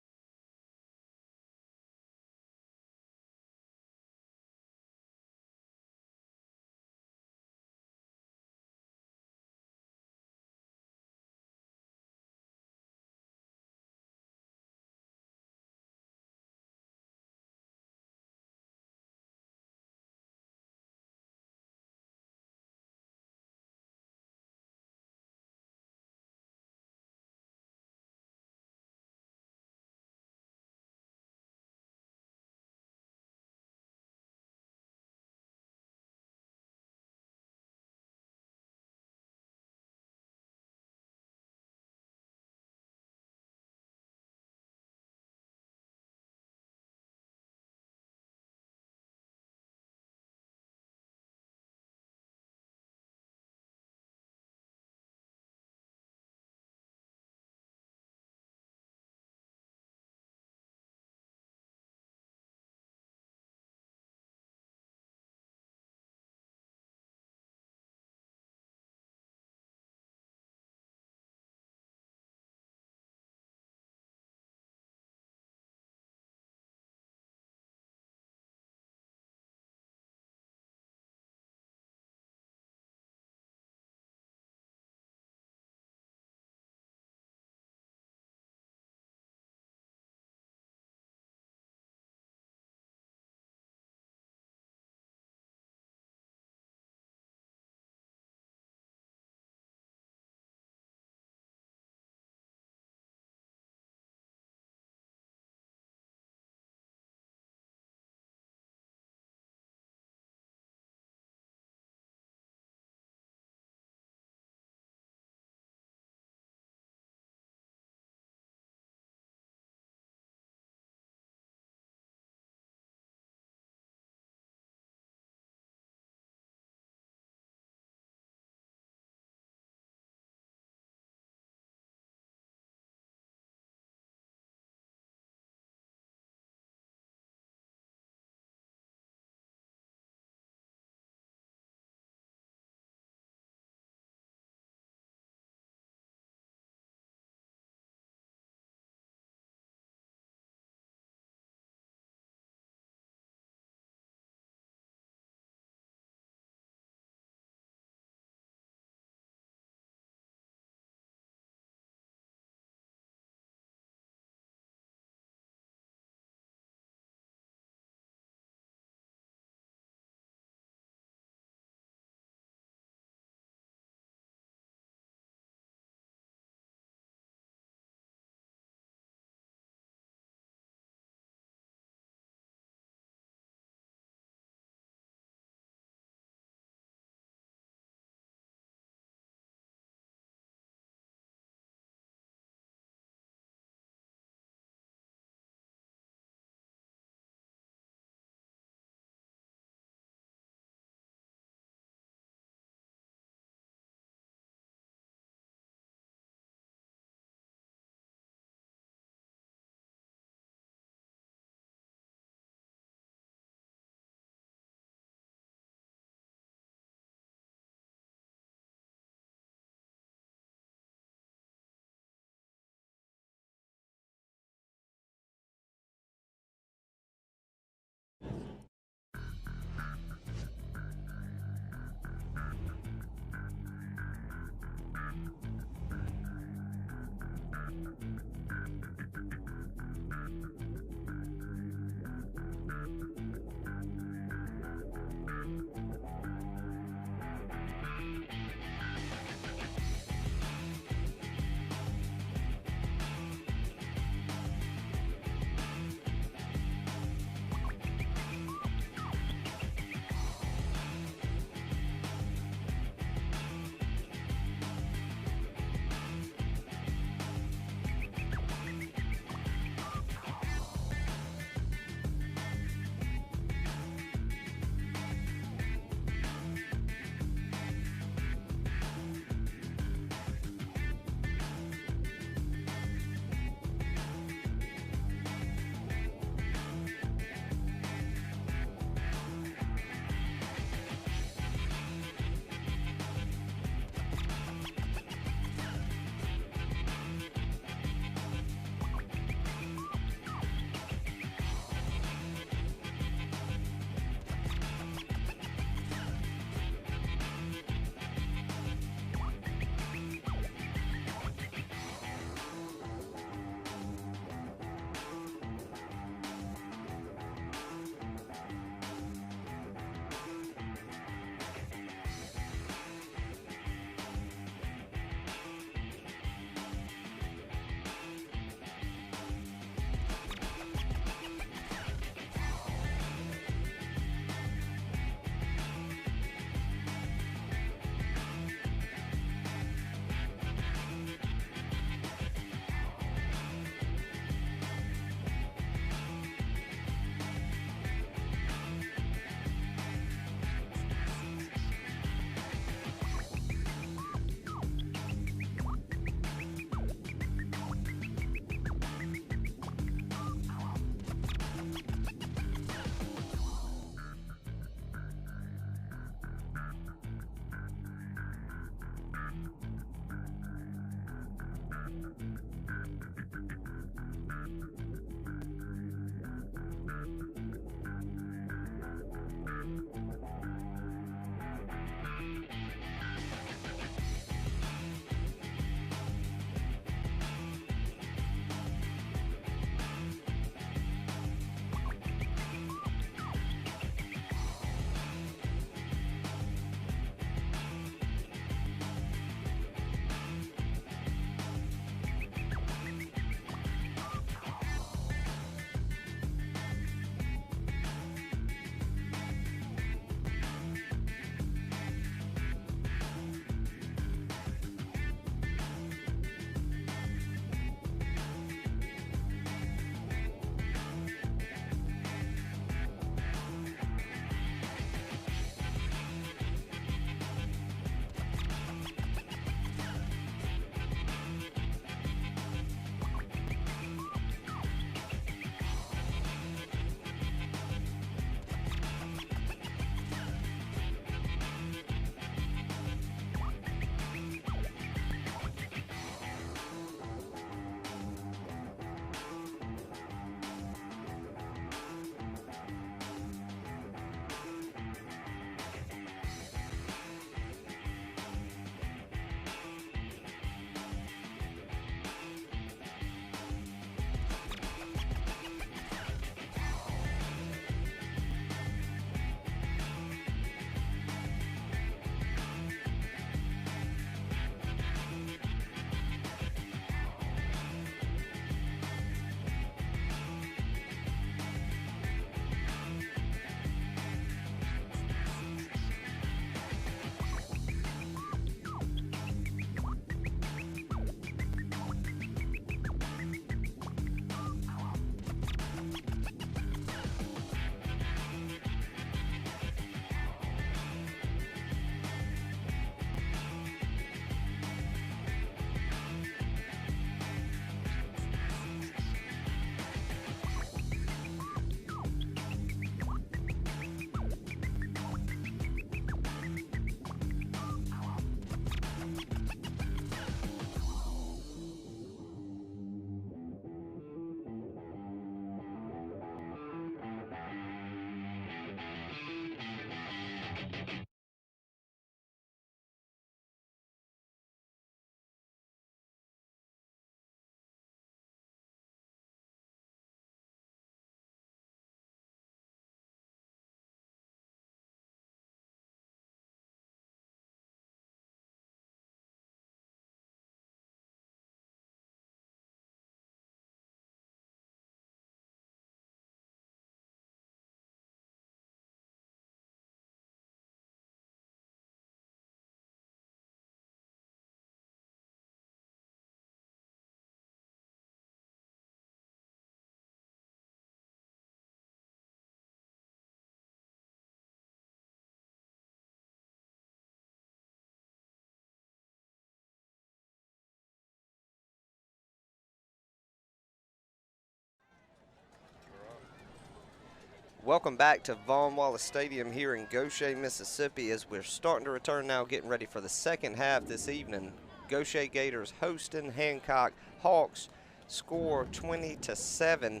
Welcome back to Vaughn Wallace Stadium here in Gautier, Mississippi, as we're starting to return now, getting ready for the second half this evening. Gautier Gators hosting Hancock Hawks, score 20-7.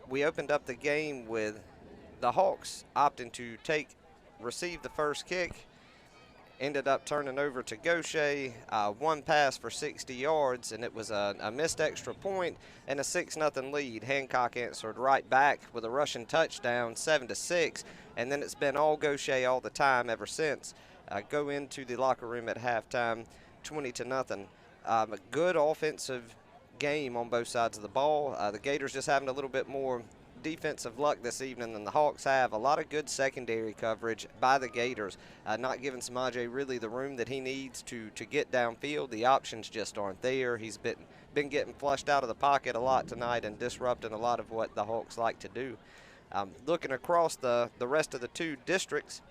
We opened up the game with the Hawks opting to receive the first kick, ended up turning over to Gautier, one pass for 60 yards, and it was a missed extra point and a 6-0 lead. Hancock answered right back with a rushing touchdown, 7-6, and then it's been all Gautier all the time ever since. Go into the locker room at halftime, 20-0. A good offensive game on both sides of the ball. The Gators just having a little bit more defensive luck this evening than the Hawks have. A lot of good secondary coverage by the Gators, not giving Samaje really the room that he needs to get downfield. The options just aren't there. He's been getting flushed out of the pocket a lot tonight and disrupting a lot of what the Hawks like to do. Looking across the rest of the two districts,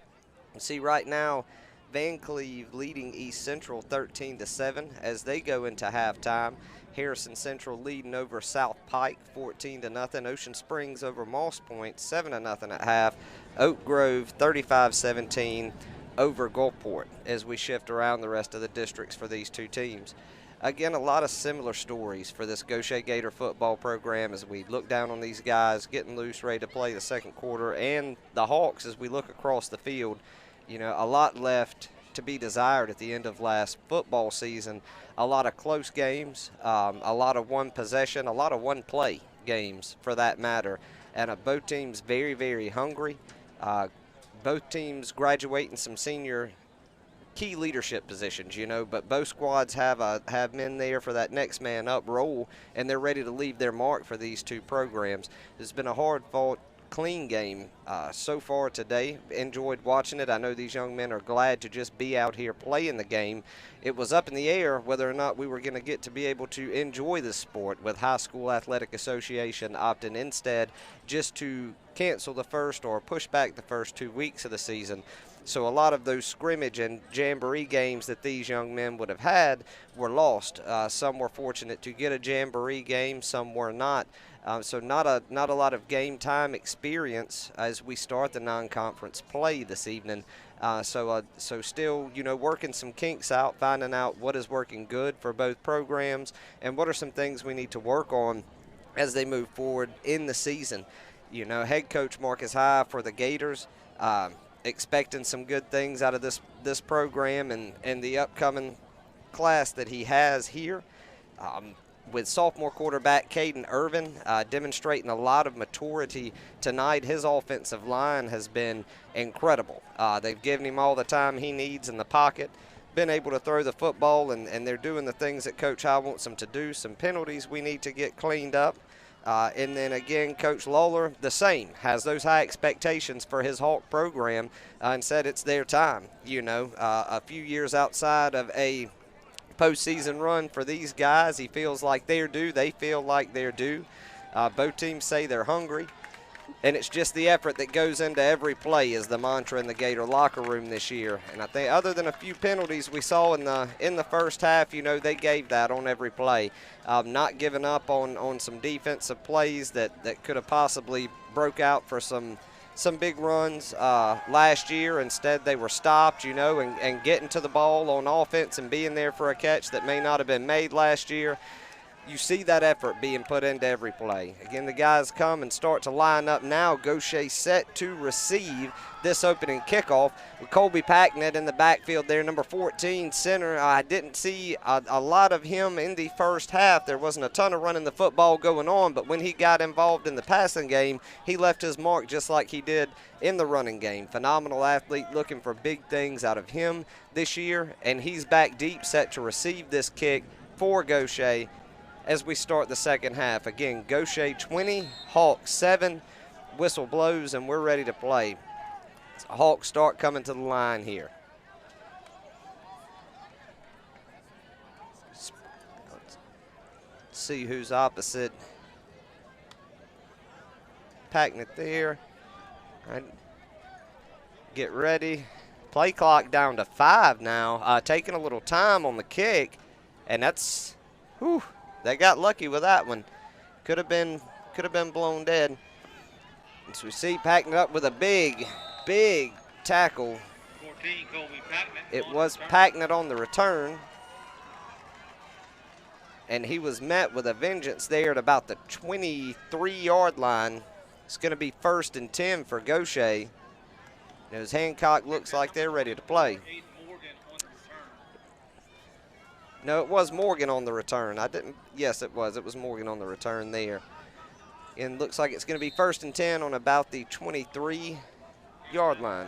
you see right now Van Cleve leading East Central 13-7 as they go into halftime. Harrison Central leading over South Pike 14-0. Ocean Springs over Moss Point 7-0 at half. Oak Grove 35-17 over Gulfport as we shift around the rest of the districts for these two teams. again, a lot of similar stories for this Gautier Gator football program as we look down on these guys getting loose, ready to play the second quarter, and the Hawks as we look across the field. You know, a lot left to be desired at the end of last football season. A lot of close games, a lot of one possession, a lot of one play games for that matter. And both teams very, very hungry. Both teams graduating some senior key leadership positions, you know, but both squads have men there for that next man up role, and they're ready to leave their mark for these two programs. It's been a hard-fought, clean game so far today. Enjoyed watching it. I know these young men are glad to just be out here playing the game. It was up in the air whether or not we were going to get to be able to enjoy this sport, with High School Athletic Association opting instead just to cancel the first or push back the first 2 weeks of the season. So a lot of those scrimmage and jamboree games that these young men would have had were lost. Some were fortunate to get a jamboree game, some were not. So not a lot of game time experience as we start the non-conference play this evening. So still, you know, working some kinks out, finding out what is working good for both programs and what are some things we need to work on as they move forward in the season. You know, head coach Marcus High for the Gators, expecting some good things out of this program and the upcoming class that he has here. With sophomore quarterback Caden Irvin demonstrating a lot of maturity tonight. His offensive line has been incredible. They've given him all the time he needs in the pocket, been able to throw the football, and they're doing the things that Coach High wants them to do. Some penalties we need to get cleaned up. And then again, Coach Lawler, the same, has those high expectations for his Hawk program and said it's their time. You know, a few years outside of a postseason run for these guys, he feels like they're due. They feel like they're due. Both teams say they're hungry. And it's just the effort that goes into every play is the mantra in the Gator locker room this year. And I think other than a few penalties we saw in the first half, you know, they gave that on every play. Not giving up on some defensive plays that could have possibly broke out for some big runs last year. Instead, they were stopped, you know, and getting to the ball on offense and being there for a catch that may not have been made last year. You see that effort being put into every play. Again, the guys come and start to line up now. Gautier set to receive this opening kickoff with Colby Packnett in the backfield there, number 14 center. I didn't see a lot of him in the first half. There wasn't a ton of running the football going on, but when he got involved in the passing game, he left his mark just like he did in the running game. Phenomenal athlete, looking for big things out of him this year, and he's back deep, set to receive this kick for Gautier as we start the second half. Again, Gautier 20, Hawks 7. Whistle blows and we're ready to play. Hawks start coming to the line here. Let's see who's opposite. Packnett there. All right. Get ready. Play clock down to 5 now. Taking a little time on the kick, and that's, whew, they got lucky with that one. Could have been blown dead. And so we see Packnett up with a big tackle. 14, Colby Packnett. It was Packnett on the return. And he was met with a vengeance there at about the 23-yard line. It's going to be 1st and 10 for Gautier. And as Hancock looks like they're ready to play. No, it was Morgan on the return. Yes, it was. It was Morgan on the return there. And looks like it's going to be 1st and 10 on about the 23-yard line.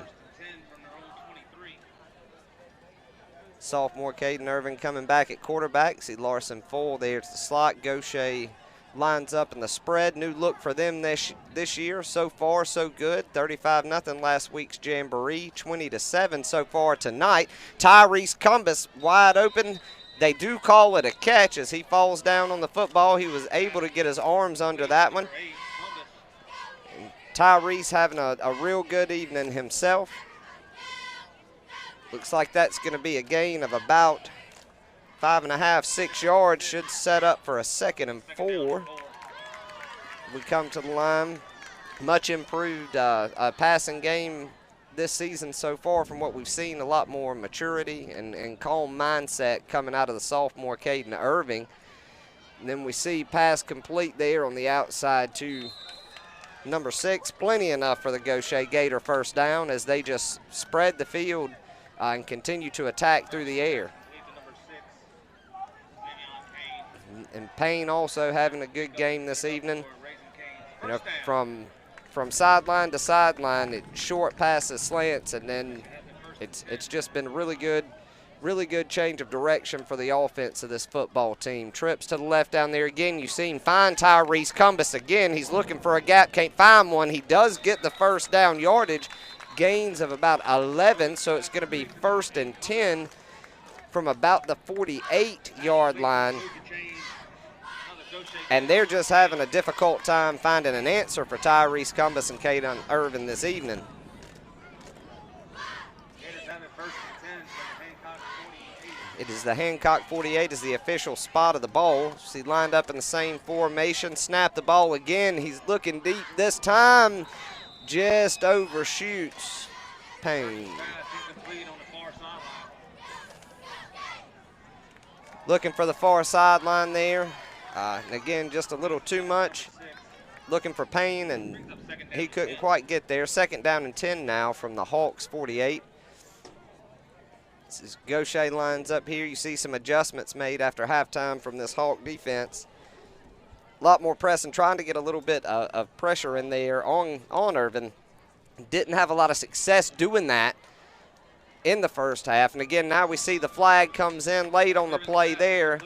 Sophomore Caden Irvin coming back at quarterback. See Larson full there. It's the slot. Gautier lines up in the spread. New look for them this year. So far, so good. 35-0 last week's Jamboree. 20-7 so far tonight. Tyrese Cumbus wide open. They do call it a catch as he falls down on the football. He was able to get his arms under that one. And Tyrese having a real good evening himself. Looks like that's going to be a gain of about 5.5, 6 yards. Should set up for a 2nd and 4. We come to the line. Much improved passing game this season so far from what we've seen, a lot more maturity and calm mindset coming out of the sophomore Caden Irving. And then we see pass complete there on the outside to number 6. Plenty enough for the Gautier Gator first down as they just spread the field and continue to attack through the air. And Payne also having a good game this evening. You know, from sideline to sideline, short passes, slants, and then it's just been really good change of direction for the offense of this football team. Trips to the left down there again. You see him find Tyrese Cumbus again. He's looking for a gap, can't find one. He does get the first down yardage, gains of about 11, so it's going to be 1st and 10 from about the 48-yard line. And they're just having a difficult time finding an answer for Tyrese Cumbus and Caden Irvin this evening. It is the Hancock 48 is the official spot of the ball. See, lined up in the same formation. Snap the ball again. He's looking deep this time. Just overshoots Payne. Looking for the far sideline there. And again, just a little too much. Looking for Payne, and he couldn't quite get there. 2nd down and 10 now from the Hawks 48. As Gautier lines up here, you see some adjustments made after halftime from this Hawk defense. A lot more pressing, trying to get a little bit of pressure in there on Irvin. Didn't have a lot of success doing that in the first half. And again, now we see the flag comes in late on the play there.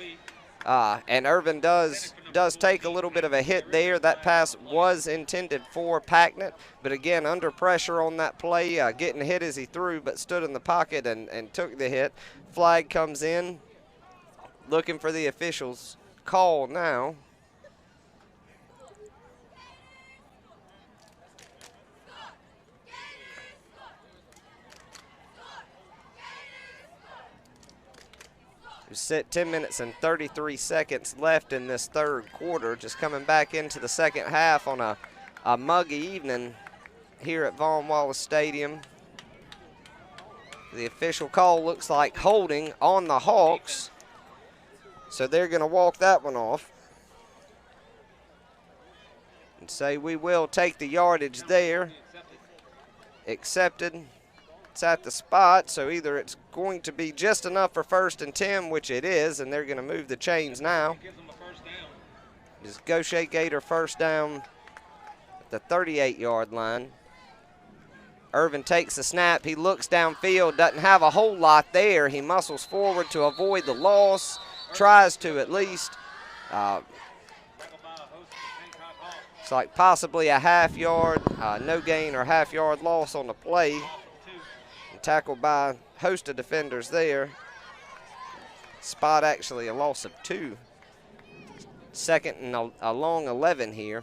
And Irvin does take a little bit of a hit there. That pass was intended for Packnett, but again, under pressure on that play, getting hit as he threw, but stood in the pocket and took the hit. Flag comes in, looking for the officials' call now. Set 10 minutes and 33 seconds left in this 3rd quarter. Just coming back into the 2nd half on a muggy evening here at Vaughn Wallace Stadium. The official call looks like holding on the Hawks. So they're going to walk that one off. And say we will take the yardage there. Accepted. It's at the spot, so either it's going to be just enough for 1st and 10, which it is, and they're going to move the chains now. Just Gautier Gator first down at the 38-yard line. Irvin takes the snap. He looks downfield, doesn't have a whole lot there. He muscles forward to avoid the loss, tries to at least. It's like possibly a half-yard, no gain or half-yard loss on the play. Tackled by a host of defenders there. Spot actually a loss of 2. 2nd and a long 11 here.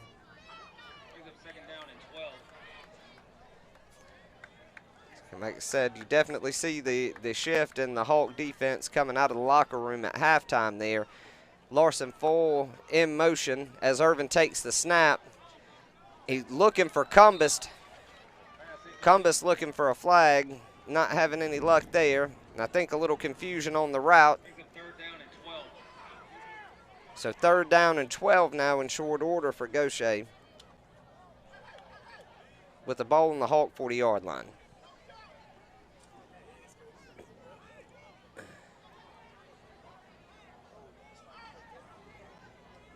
Like I said, you definitely see the shift in the Hawk defense coming out of the locker room at halftime there. Larson full in motion as Irvin takes the snap. He's looking for Cumbus. Cumbus looking for a flag. Not having any luck there. And I think a little confusion on the route. So 3rd down and 12 now in short order for Gautier. With the ball on the Hawk 40-yard line.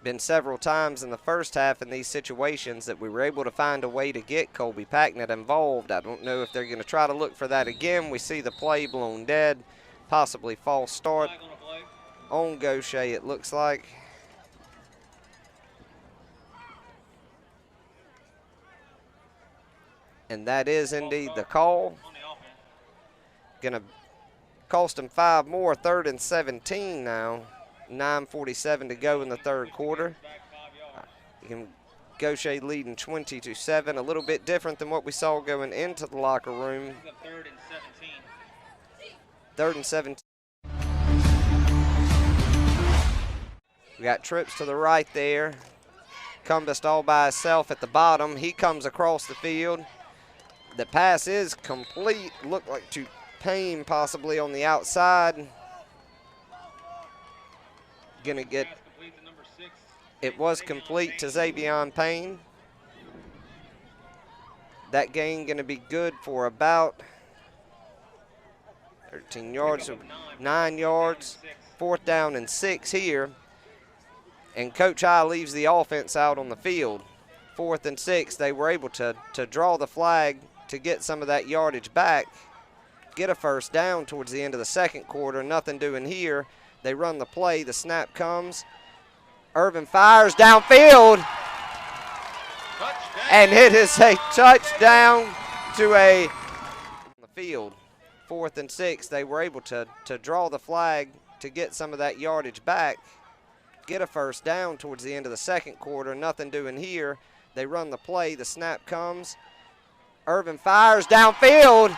Been several times in the first half in these situations that we were able to find a way to get Colby Packnett involved. I don't know if they're going to try to look for that again. We see the play blown dead, possibly false start on Gautier, it looks like. And that is indeed the call. Going to cost him 5 more, 3rd and 17 now. 9:47 to go in the 3rd quarter. Gautier leading 20-7, a little bit different than what we saw going into the locker room. 3rd and 17. We got trips to the right there. Cumbus all by himself at the bottom. He comes across the field. The pass is complete. Looked like to Payne possibly on the outside. Gonna get, it was complete to Xavion Payne. That gain gonna be good for about 13 yards, so 9 yards. 4th down and 6 here. And Coach I leaves the offense out on the field. 4th and 6, they were able to draw the flag to get some of that yardage back, get a 1st down towards the end of the 2nd quarter. Nothing doing here. They run the play. The snap comes. Irvin fires downfield. And it is a touchdown to a the field. 4th and 6, they were able to draw the flag to get some of that yardage back, get a 1st down towards the end of the 2nd quarter. Nothing doing here. They run the play. The snap comes. Irvin fires downfield.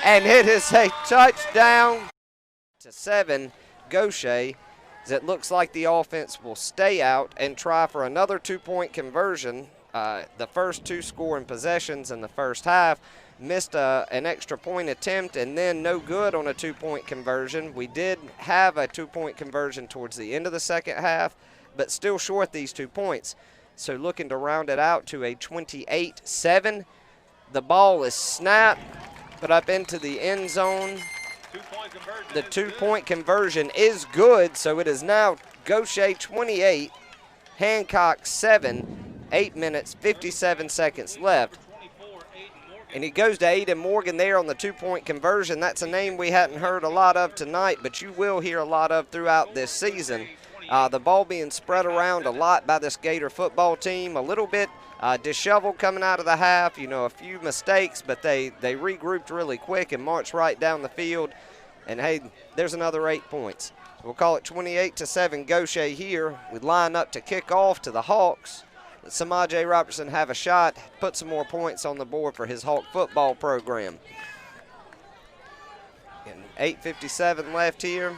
And it is a touchdown to 7. Gautier. It looks like the offense will stay out and try for another 2-point conversion. The first 2 scoring possessions in the first half. Missed an extra point attempt and then no good on a 2-point conversion. We did have a 2-point conversion towards the end of the 2nd half, but still short these 2 points. So looking to round it out to a 28-7. The ball is snapped, put up into the end zone. The 2-point conversion is good, so it is now Gautier 28, Hancock 7, 8 minutes, 57 seconds left. And he goes to Aiden Morgan there on the 2-point conversion. That's a name we hadn't heard a lot of tonight, but you will hear a lot of throughout this season. The ball being spread around a lot by this Gator football team. A little bit disheveled coming out of the half. You know, a few mistakes, but they regrouped really quick and marched right down the field. And, hey, there's another 8 points. We'll call it 28-7 Gautier here. We line up to kick off to the Hawks. Let Samaje Robertson have a shot, put some more points on the board for his Hawk football program. And 8:57 left here.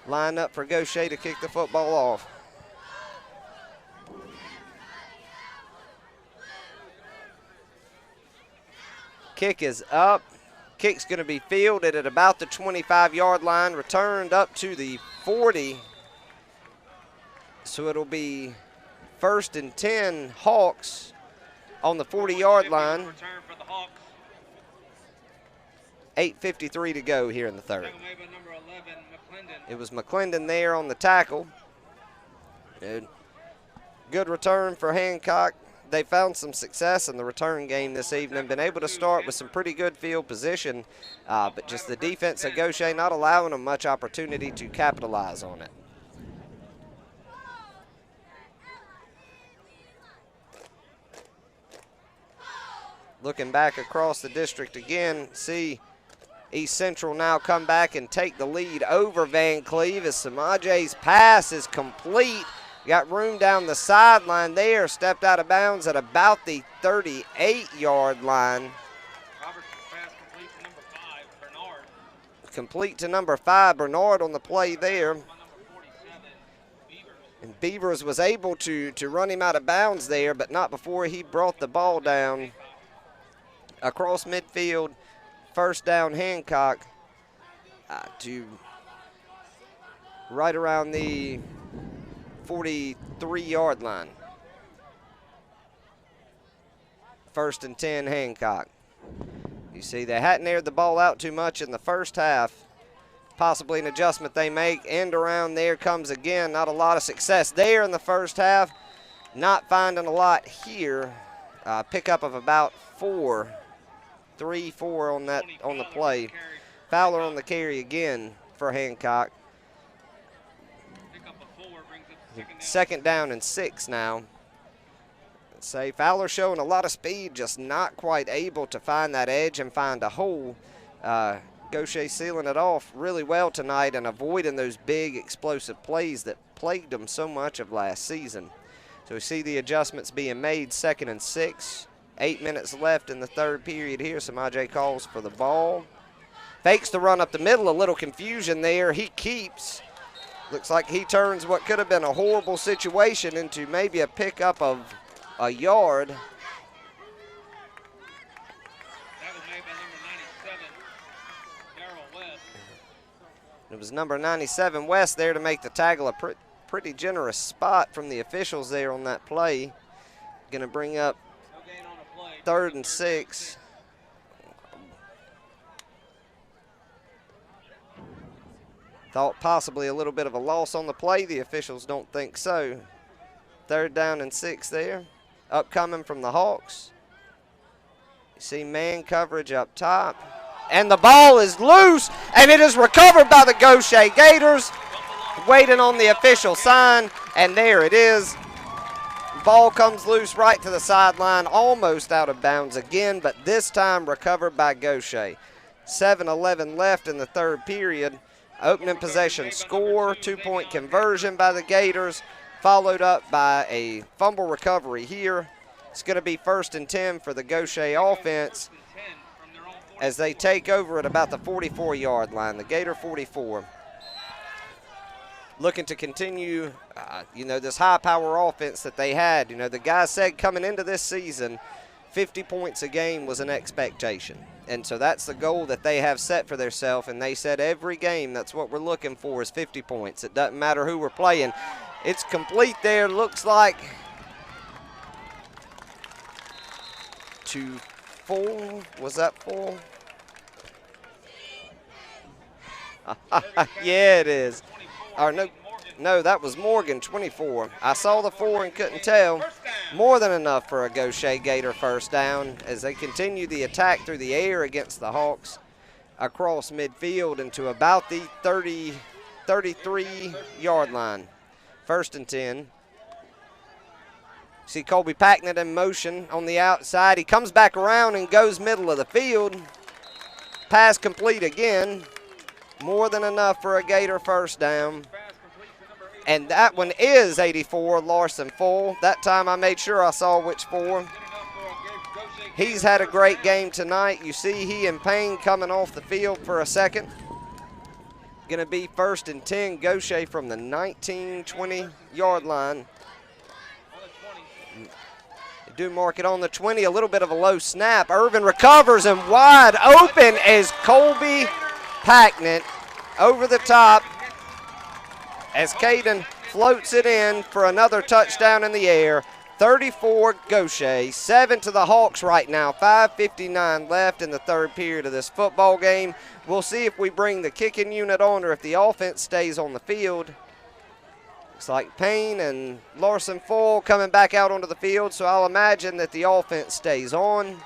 Line up for Gautier to kick the football off. Kick is up. Kick's going to be fielded at about the 25-yard line, returned up to the 40. So it'll be 1st and 10 Hawks on the 40-yard line. 8:53 to go here in the 3rd. It was McClendon there on the tackle. Good return for Hancock. They found some success in the return game this evening, been able to start with some pretty good field position, but just the defense of Gautier not allowing them much opportunity to capitalize on it. Looking back across the district again, see East Central now come back and take the lead over Van Cleve as Samaje's pass is complete. Got room down the sideline there, stepped out of bounds at about the 38-yard line. Complete to number 5, Bernard on the play there. And Beavers was able to run him out of bounds there, but not before he brought the ball down across midfield. 1st down Hancock to right around the 43-yard line. 1st and 10 Hancock. You see they hadn't aired the ball out too much in the first half. Possibly an adjustment they make. End around there comes again. Not a lot of success there in the first half. Not finding a lot here. Pickup of about 4. 3-4 on the play. Fowler on the carry again for Hancock. 2nd down and 6 now. Say Fowler showing a lot of speed, just not quite able to find that edge and find a hole. Gautier sealing it off really well tonight and avoiding those big explosive plays that plagued them so much of last season. So we see the adjustments being made. 2nd and 6. 8 minutes left in the 3rd period here. Samaje calls for the ball. Fakes the run up the middle. A little confusion there. He keeps. Looks like he turns what could have been a horrible situation into maybe a pickup of a yard. made by number 97, Darrell West. It was number 97 West there to make the tackle. A pretty generous spot from the officials there on that play. Going to bring up 3rd and 6. Thought possibly a little bit of a loss on the play. The officials don't think so. 3rd down and 6 there. Upcoming from the Hawks. You see man coverage up top. And the ball is loose, and it is recovered by the Gautier Gators. Waiting on the official sign, and there it is. Ball comes loose right to the sideline, almost out of bounds again, but this time recovered by Gautier. 7:11 left in the 3rd period. Opening possession score, 2-point conversion by the Gators, followed up by a fumble recovery here. It's going to be 1st and 10 for the Gautier offense as they take over at about the 44-yard line, the Gator 44. Looking to continue, this high-power offense that they had. The guys said coming into this season, 50 points a game was an expectation. And so that's the goal that they have set for themselves. And they said every game, that's what we're looking for is 50 points. It doesn't matter who we're playing. It's complete there. Looks like to full. Was that full? Yeah, it is. Or no, that was Morgan, 24. I saw the 4 and couldn't tell. More than enough for a Gautier Gator 1st down as they continue the attack through the air against the Hawks across midfield into about the 33-yard line. 1st and 10. See Colby Packnett in motion on the outside. He comes back around and goes middle of the field. Pass complete again. More than enough for a Gator 1st down. And that one is 84, Larson Full. That time I made sure I saw which 4. He's had a great game tonight. You see he and Payne coming off the field for a second. Going to be 1st and 10, Gautier from the 19-20-yard line. They do mark it on the 20, a little bit of a low snap. Irvin recovers and wide open is Colby Packnett over the top as Caden floats it in for another touchdown in the air. 34 Gautier, 7 to the Hawks right now. 5:59 left in the 3rd period of this football game. We'll see if we bring the kicking unit on or if the offense stays on the field. Looks like Payne and Larson Full coming back out onto the field, so I'll imagine that the offense stays on.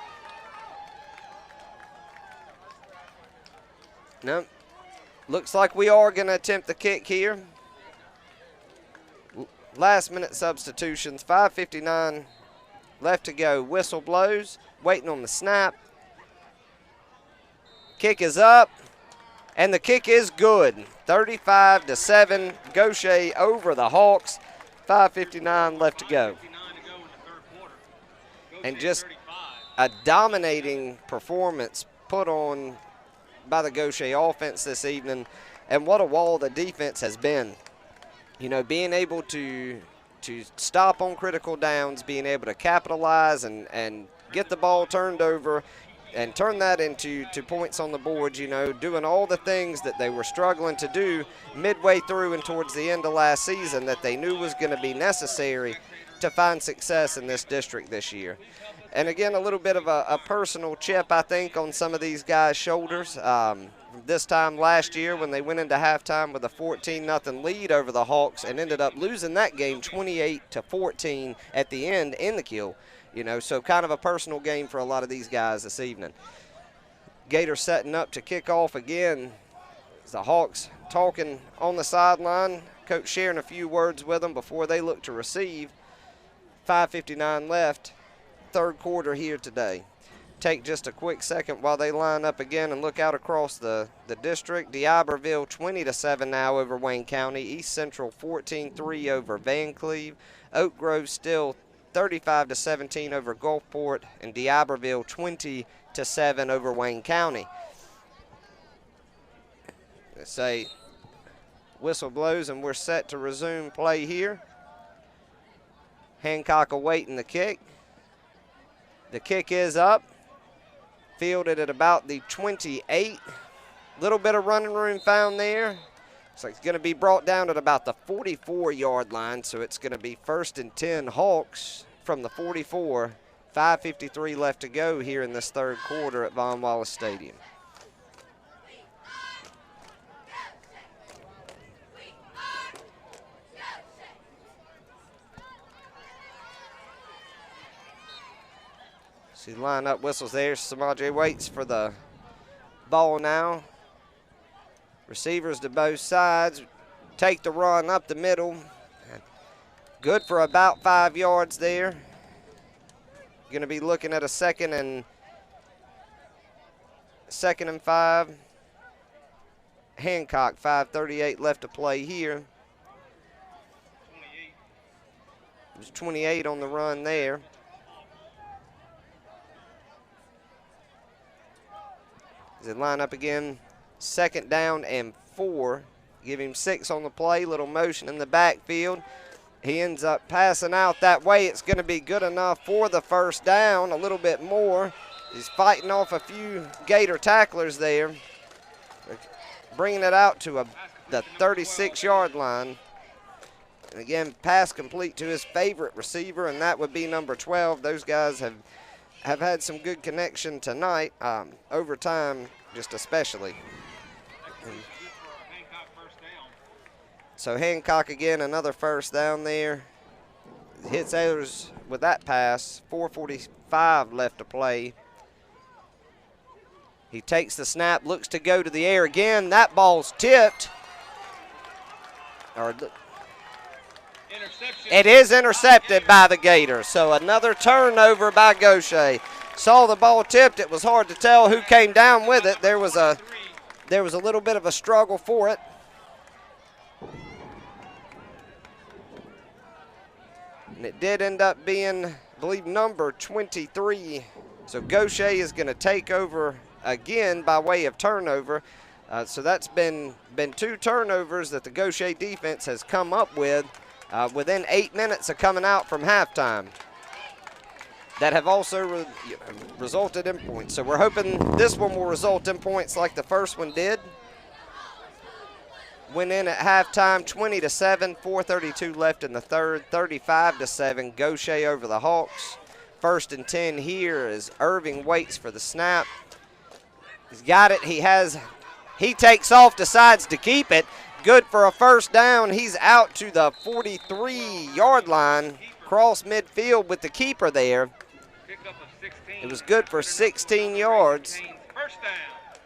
Nope. Looks like we are going to attempt the kick here. Last-minute substitutions, 5:59 left to go. Whistle blows, waiting on the snap. Kick is up, and the kick is good. 35-7, Gautier over the Hawks. 5:59 left to go. And just a dominating performance put on by the Gautier offense this evening, and what a wall the defense has been. Being able to stop on critical downs, being able to capitalize and get the ball turned over and turn that into points on the board, doing all the things that they were struggling to do midway through and towards the end of last season that they knew was going to be necessary to find success in this district this year. And again, a little bit of a personal chip, I think, on some of these guys' shoulders. This time last year when they went into halftime with a 14-0 lead over the Hawks and ended up losing that game 28-14 at the end in the Kill. So kind of a personal game for a lot of these guys this evening. Gators setting up to kick off again. The Hawks talking on the sideline. Coach sharing a few words with them before they look to receive. 5:59 left, 3rd quarter here today. Take just a quick second while they line up again and look out across the district. D'Iberville 20-7 now over Wayne County. East Central 14-3 over Van Cleve. Oak Grove still 35-17 over Gulfport, and D'Iberville 20-7 over Wayne County. Let's say whistle blows and we're set to resume play here. Hancock awaiting the kick. The kick is up. fielded at about the 28. Little bit of running room found there. So it's going to be brought down at about the 44-yard line, so it's going to be 1st and 10 Hawks from the 44. 5:53 left to go here in this third quarter at Von Wallace Stadium. See line-up whistles there. Samaje waits for the ball now. Receivers to both sides. Take the run up the middle. Good for about 5 yards there. Going to be looking at a second and 5. Hancock, 5:38 left to play here. There's 28 on the run there. As they line up again, 2nd down and 4. Give him 6 on the play, little motion in the backfield. He ends up passing out that way. It's going to be good enough for the 1st down, a little bit more. He's fighting off a few Gator tacklers there. Bringing it out to the 36-yard line. And again, pass complete to his favorite receiver, and that would be number 12. Those guys have had some good connection tonight, over time just especially. So Hancock again, another 1st down there. Hits others with that pass. 4:45 left to play. He takes the snap, looks to go to the air again. That ball's tipped. It is intercepted by the Gators. So another turnover by Gautier. Saw the ball tipped. It was hard to tell who came down with it. There was a little bit of a struggle for it. And it did end up being, I believe, number 23. So Gautier is going to take over again by way of turnover. So that's been 2 turnovers that the Gautier defense has come up with within 8 minutes of coming out from halftime. That have also resulted in points. So we're hoping this one will result in points like the first one did. Went in at halftime 20-7, 4:32 left in the third, 35-7, Gautier over the Hawks. 1st and 10 here as Irving waits for the snap. He's got it, he takes off, decides to keep it. Good for a 1st down. He's out to the 43-yard line, cross midfield with the keeper there. It was good for 16 yards.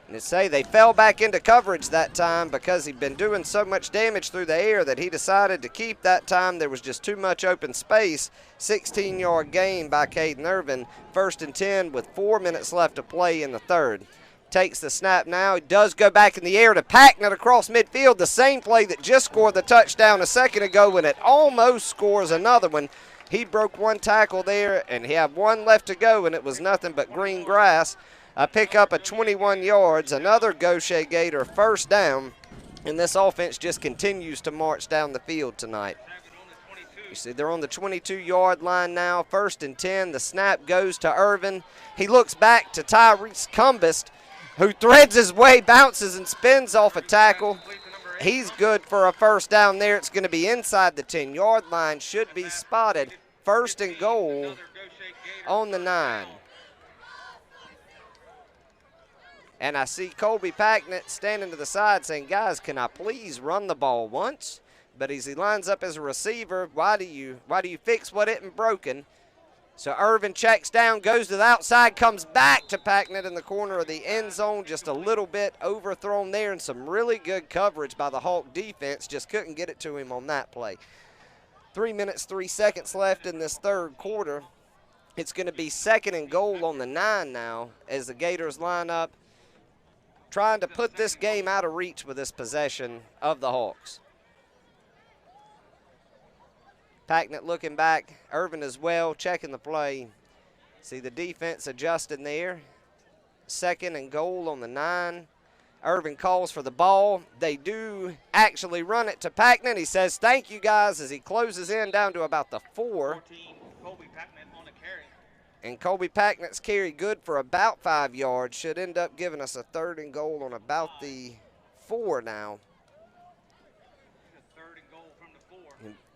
And to say they fell back into coverage that time because he'd been doing so much damage through the air that he decided to keep that time. There was just too much open space. 16-yard gain by Caden Irvin. 1st and 10 with 4 minutes left to play in the third. Takes the snap now. He does go back in the air to Packnett across midfield. The same play that just scored the touchdown a second ago when it almost scores another one. He broke 1 tackle there, and he had 1 left to go, and it was nothing but green grass. A pickup of 21 yards, another Gautier Gator 1st down, and this offense just continues to march down the field tonight. You see they're on the 22-yard line now, 1st and 10. The snap goes to Irvin. He looks back to Tyrese Cumbest, who threads his way, bounces and spins off a tackle. He's good for a 1st down there. It's going to be inside the 10-yard line, should be spotted. 1st and goal on the 9. And I see Colby Packnett standing to the side saying, guys, can I please run the ball once? But as he lines up as a receiver, why do you fix what isn't broken? So Irvin checks down, goes to the outside, comes back to Packnett in the corner of the end zone, just a little bit overthrown there, and some really good coverage by the Hawk defense. Just couldn't get it to him on that play. 3 minutes, 3 seconds left in this third quarter. It's going to be 2nd and goal on the 9 now as the Gators line up, trying to put this game out of reach with this possession of the Hawks. Packnett looking back, Irvin as well, checking the play. See the defense adjusting there. 2nd and goal on the 9. Irvin calls for the ball. They do actually run it to Packnett. He says, thank you guys, as he closes in down to about the 4. And Colby Packnett's carry good for about 5 yards. Should end up giving us a 3rd and goal on about the 4 now.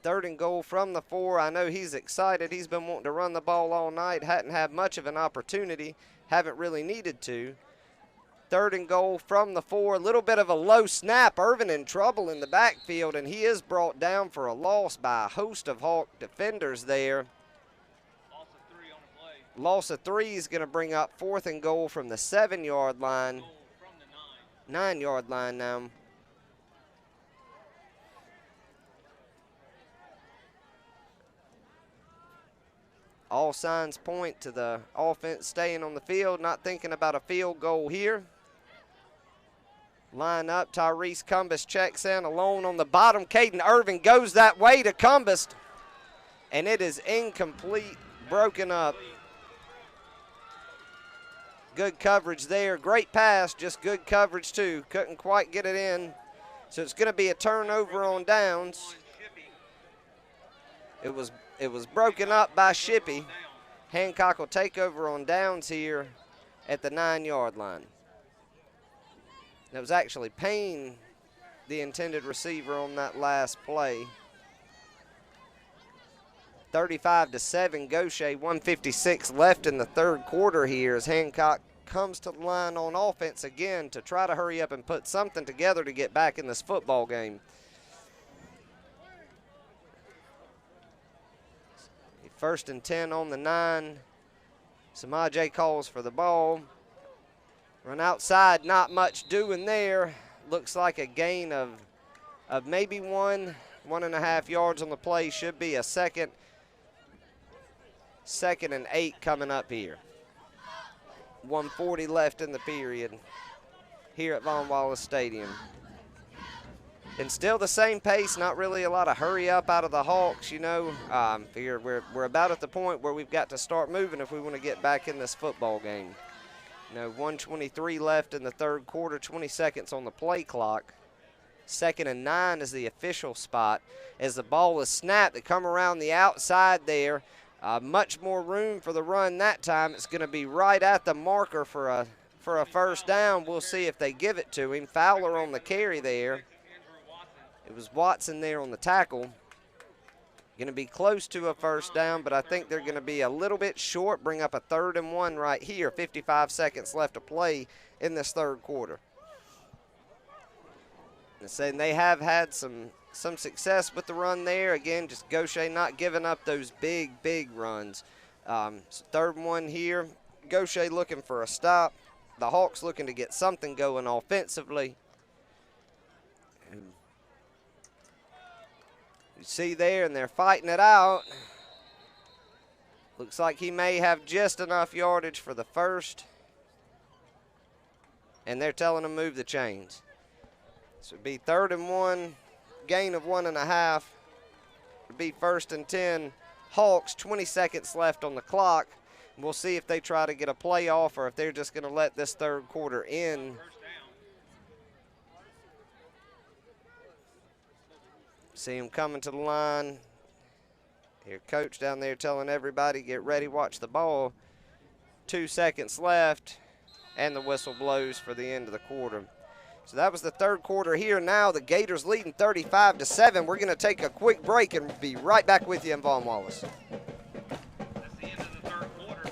3rd and goal from the 4. I know he's excited. He's been wanting to run the ball all night. Hadn't had much of an opportunity. Haven't really needed to. 3rd and goal from the 4. A little bit of a low snap. Irvin in trouble in the backfield, and he is brought down for a loss by a host of Hawk defenders there. Loss of 3 is going to bring up 4th and goal from the 7-yard line. 9-yard line now. All signs point to the offense staying on the field, not thinking about a field goal here. Line up, Tyrese Cumbus checks in alone on the bottom. Caden Irvin goes that way to Cumbus, and it is incomplete, broken up. Good coverage there. Great pass, just good coverage too. Couldn't quite get it in. So it's going to be a turnover on downs. It was broken up by Shippey. Hancock will take over on downs here at the 9-yard line. That was actually Payne, the intended receiver on that last play. 35-7, Gautier, 1:56 left in the 3rd quarter here as Hancock comes to the line on offense again to try to hurry up and put something together to get back in this football game. 1st and 10 on the 9. Samaje calls for the ball. Run outside, not much doing there. Looks like a gain of maybe 1.5 yards on the play. Should be a second and 8 coming up here. 1:40 left in the period here at Von Wallace Stadium. And still the same pace, not really a lot of hurry up out of the Hawks, you know. We're about at the point where we've got to start moving if we want to get back in this football game. You know, 1:23 left in the 3rd quarter, 20 seconds on the play clock. 2nd and 9 is the official spot. As the ball is snapped, they come around the outside there. Much more room for the run that time. It's going to be right at the marker for a 1st down. We'll see if they give it to him. Fowler on the carry there. It was Watson there on the tackle. Going to be close to a 1st down, but I think they're going to be a little bit short, bring up a 3rd and 1 right here. 55 seconds left to play in this 3rd quarter. And they have had some success with the run there. Again, just Gautier not giving up those big runs. So 3rd and 1 here. Gautier looking for a stop. The Hawks looking to get something going offensively. You see there, and they're fighting it out. Looks like he may have just enough yardage for the 1st. And they're telling him move the chains. So it'd be 3rd and 1, gain of 1.5. It'd be 1st and 10. Hawks, 20 seconds left on the clock. We'll see if they try to get a play off or if they're just going to let this 3rd quarter end. See him coming to the line. Here, coach down there telling everybody, get ready, watch the ball. 2 seconds left, and the whistle blows for the end of the quarter. So that was the 3rd quarter here. Now the Gators leading 35-7. We're going to take a quick break and be right back with you in Von Wallace. That's the end of the 3rd quarter.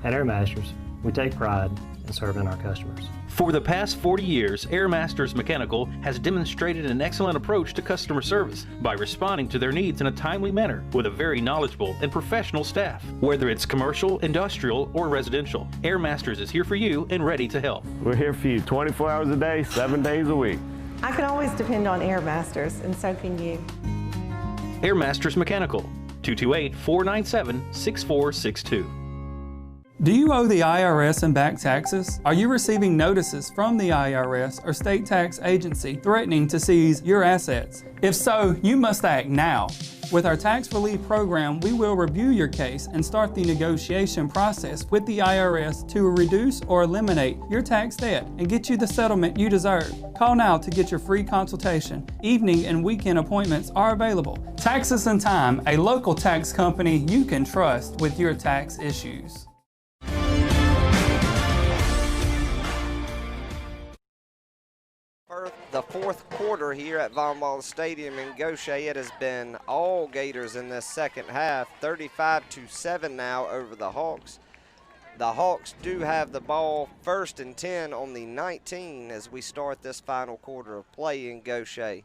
At Air Masters, we take pride in serving our customers. For the past 40 years, Air Masters Mechanical has demonstrated an excellent approach to customer service by responding to their needs in a timely manner with a very knowledgeable and professional staff. Whether it's commercial, industrial, or residential, Air Masters is here for you and ready to help. We're here for you 24 hours a day, 7 days a week. I can always depend on Air Masters, and so can you. Air Masters Mechanical, 228-497-6462. Do you owe the IRS and back taxes? Are you receiving notices from the IRS or state tax agency threatening to seize your assets? If so, you must act now. With our tax relief program, we will review your case and start the negotiation process with the IRS to reduce or eliminate your tax debt and get you the settlement you deserve. Call now to get your free consultation. Evening and weekend appointments are available. Taxes and Time, a local tax company you can trust with your tax issues. For the fourth quarter here at Von Wallace Stadium in Gautier, it has been all Gators in this second half, 35-7 now over the Hawks. The Hawks do have the ball 1st and 10 on the 19 as we start this final quarter of play in Gautier.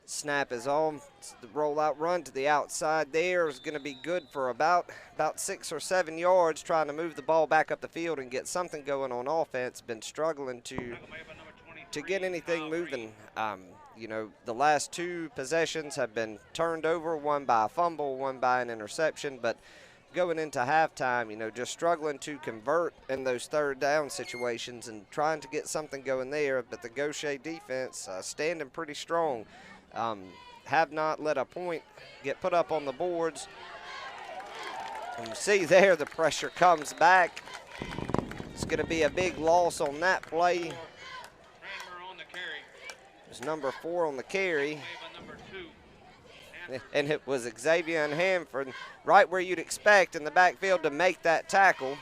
Snap is on. The rollout run to the outside there is going to be good for about 6 or 7 yards, trying to move the ball back up the field and get something going on offense. Been struggling to get anything moving. You know, the last 2 possessions have been turned over, one by a fumble, one by an interception, but going into halftime, you know, just struggling to convert in those 3rd down situations and trying to get something going there. But the Gautier defense standing pretty strong. Have not let a point get put up on the boards. And you see there the pressure comes back. It's going to be a big loss on that play. It was number 4 on the carry. And it was Xavier and Hanford right where you'd expect in the backfield to make that tackle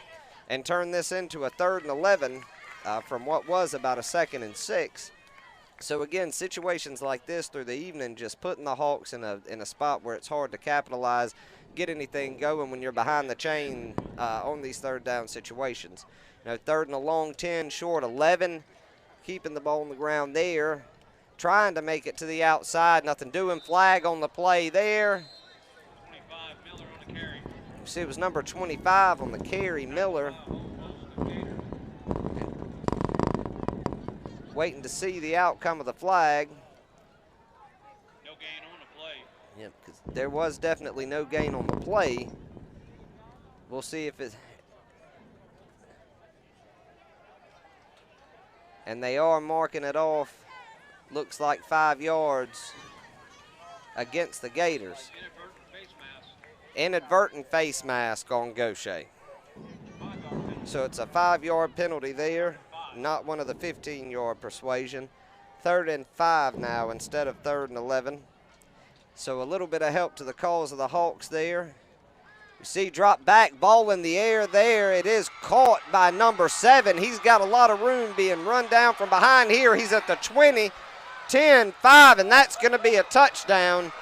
and turn this into a 3rd and 11 from what was about a 2nd and 6. So again, situations like this through the evening, just putting the Hawks in a spot where it's hard to capitalize, get anything going when you're behind the chain on these 3rd down situations. You know, 3rd and a long 10, short 11, keeping the ball on the ground there, trying to make it to the outside, nothing doing. Flag on the play there. 25, Miller on the carry. You see it was number 25 on the carry, Miller. Waiting to see the outcome of the flag. No gain on the play. Yep, because there was definitely no gain on the play. We'll see if it. And they are marking it off. Looks like 5 yards against the Gators. Inadvertent face mask on Gautier. So it's a 5-yard penalty there, not one of the 15-yard persuasion. 3rd and 5 now instead of 3rd and 11. So a little bit of help to the cause of the Hawks there. You see drop back, ball in the air there. It is caught by number 7. He's got a lot of room being run down from behind here. He's at the 20. 10, 5, and that's going to be a touchdown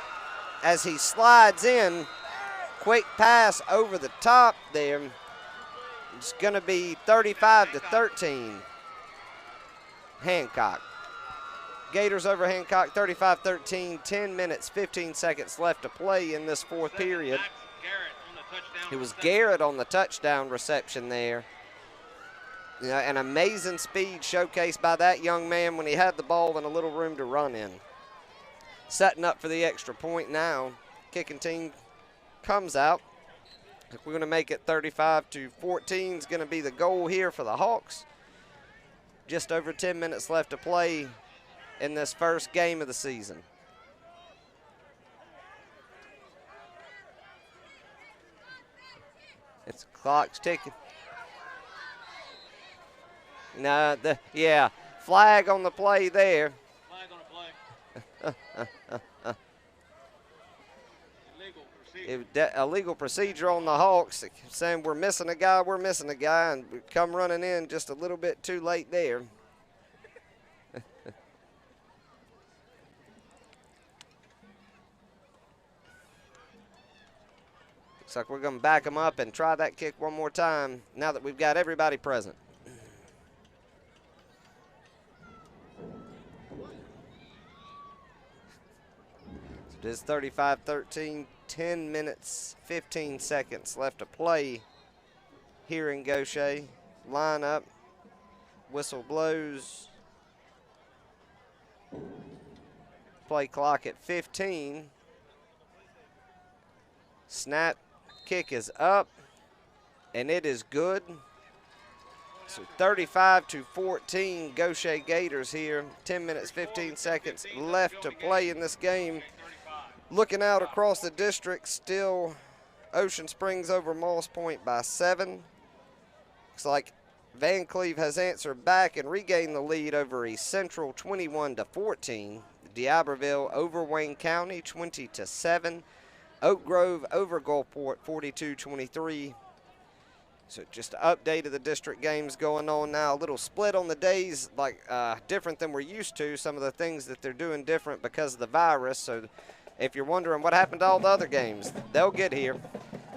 as he slides in. Quick pass over the top there. It's going to be 35-13. Hancock. Gators over Hancock, 35-13. 10 minutes, 15 seconds left to play in this 4th period. It was Garrett on the touchdown reception there. You know, an amazing speed showcased by that young man when he had the ball and a little room to run in. Setting up for the extra point now. Kicking team comes out. We're going to make it 35-14 is going to be the goal here for the Hawks. Just over 10 minutes left to play in this first game of the season. It's clock's ticking. No, flag on the play there. Flag on the play. Illegal procedure on the Hawks, saying we're missing a guy, and we come running in just a little bit too late there. Looks like we're going to back them up and try that kick one more time now that we've got everybody present. It is 35-13, 10 minutes, 15 seconds left to play here in Gautier. Line up, whistle blows. Play clock at 15. Snap, kick is up. and it is good. So 35-14, Gautier Gators here. 10 minutes, 15 seconds left to play in this game. Looking out across the district, still Ocean Springs over Moss Point by 7. Looks like Van Cleve has answered back and regained the lead over East Central 21-14. D'Iberville over Wayne County 20-7. Oak Grove over Gulfport 42-23. So just an update of the district games going on now. A little split on the days, like different than we're used to. Some of the things that they're doing different because of the virus. So if you're wondering what happened to all the other games, they'll get here.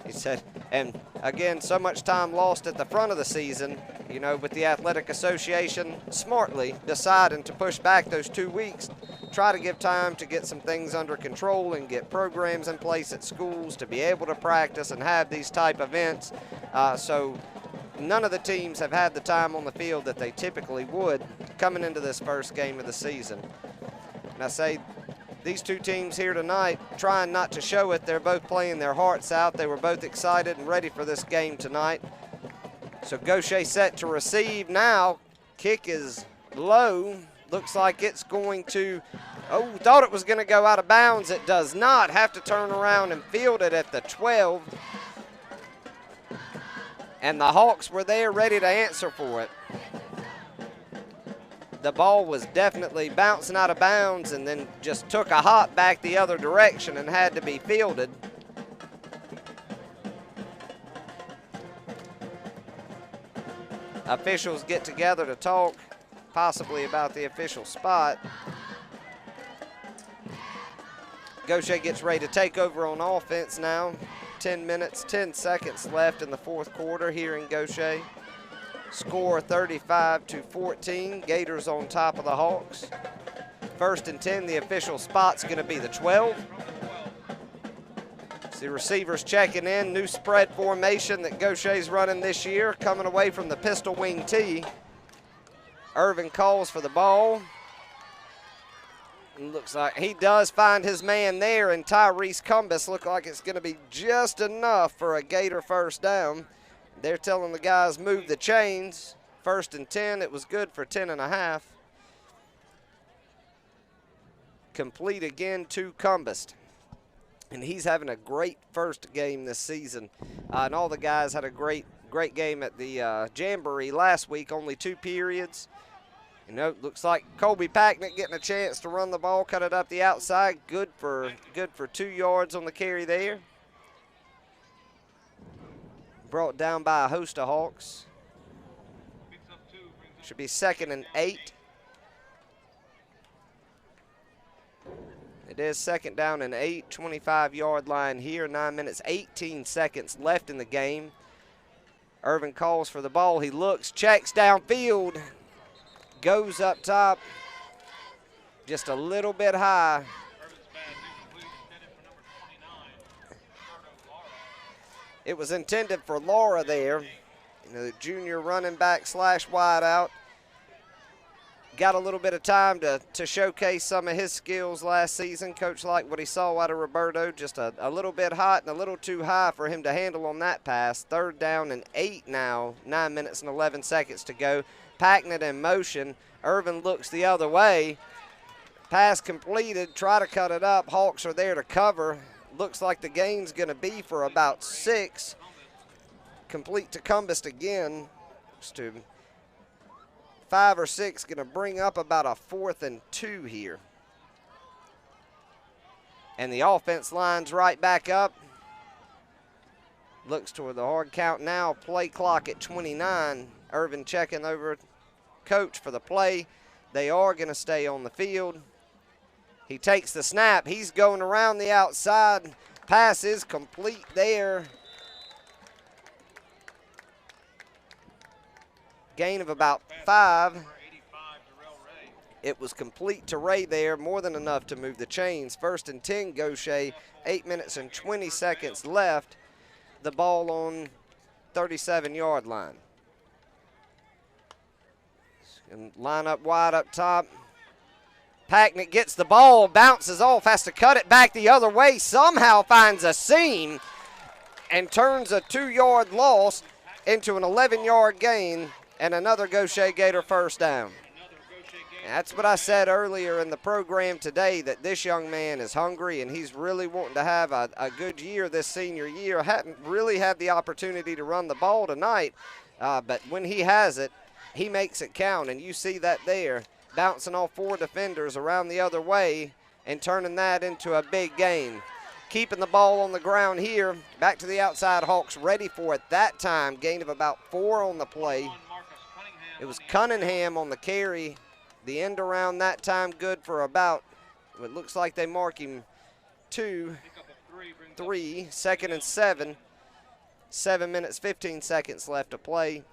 He said, and again, so much time lost at the front of the season, you know, with the Athletic Association smartly deciding to push back those 2 weeks, try to give time to get some things under control and get programs in place at schools to be able to practice and have these type events. So none of the teams have had the time on the field that they typically would coming into this first game of the season. And I say, these two teams here tonight trying not to show it. They're both playing their hearts out. They were both excited and ready for this game tonight. So Gautier set to receive now. Kick is low. Looks like it's going to, thought it was going to go out of bounds. It does not. Have to turn around and field it at the 12. And the Hawks were there ready to answer for it. The ball was definitely bouncing out of bounds and then just took a hop back the other direction and had to be fielded. Officials get together to talk possibly about the official spot. Gautier gets ready to take over on offense now. 10 minutes, 10 seconds left in the fourth quarter here in Gautier. Score 35-14. Gators on top of the Hawks. 1st and 10, the official spot's going to be the 12. The receivers checking in. New spread formation that Gautier's running this year, coming away from the pistol wing tee. Irvin calls for the ball. And looks like he does find his man there, and Tyrese Cumbus look like it's going to be just enough for a Gator first down. They're telling the guys move the chains. 1st and 10, it was good for 10.5. Complete again to Cumbus. And he's having a great first game this season. And all the guys had a great game at the Jamboree last week, only 2 periods. You know, looks like Colby Packnett getting a chance to run the ball, cut it up the outside. Good for 2 yards on the carry there. Brought down by a host of Hawks. Should be 2nd and 8. It is 2nd down and 8, 25-yard line here. 9 minutes, 18 seconds left in the game. Irvin calls for the ball. He looks, checks downfield, goes up top, just a little bit high. It was intended for Laura there, you know, the junior running back / wideout. Got a little bit of time to showcase some of his skills last season. Coach liked what he saw out of Roberto, just a little bit hot and a little too high for him to handle on that pass. 3rd down and 8 now, 9 minutes and 11 seconds to go. Packnett in motion. Irvin looks the other way. Pass completed, try to cut it up. Hawks are there to cover. Looks like the gain's going to be for about 6. Complete to Cumbus again. Just to 5 or 6, going to bring up about a 4th and 2 here. And the offense lines right back up. Looks toward the hard count now. Play clock at 29. Irvin checking over coach for the play. They are going to stay on the field. He takes the snap. He's going around the outside. Pass is complete there. Gain of about 5. It was complete to Ray there, more than enough to move the chains. 1st and 10, Gautier, 8 minutes and 20 seconds left. The ball on 37-yard line. And line up wide up top. Packnett gets the ball, bounces off, has to cut it back the other way, somehow finds a seam and turns a 2-yard loss. into an 11-yard gain and another Gautier Gator first down. That's what I said earlier in the program today, that this young man is hungry and he's really wanting to have a good year this senior year. Hadn't really had the opportunity to run the ball tonight, but when he has it, he makes it count, and you see that there, bouncing off 4 defenders around the other way and turning that into a big gain. Keeping the ball on the ground here, back to the outside Hawks, ready for it that time, gain of about 4 on the play. It was Cunningham on the carry. The end around that time good for about, it looks like they mark him 2, 3, 2nd and 7. 7 minutes, 15 seconds left to play.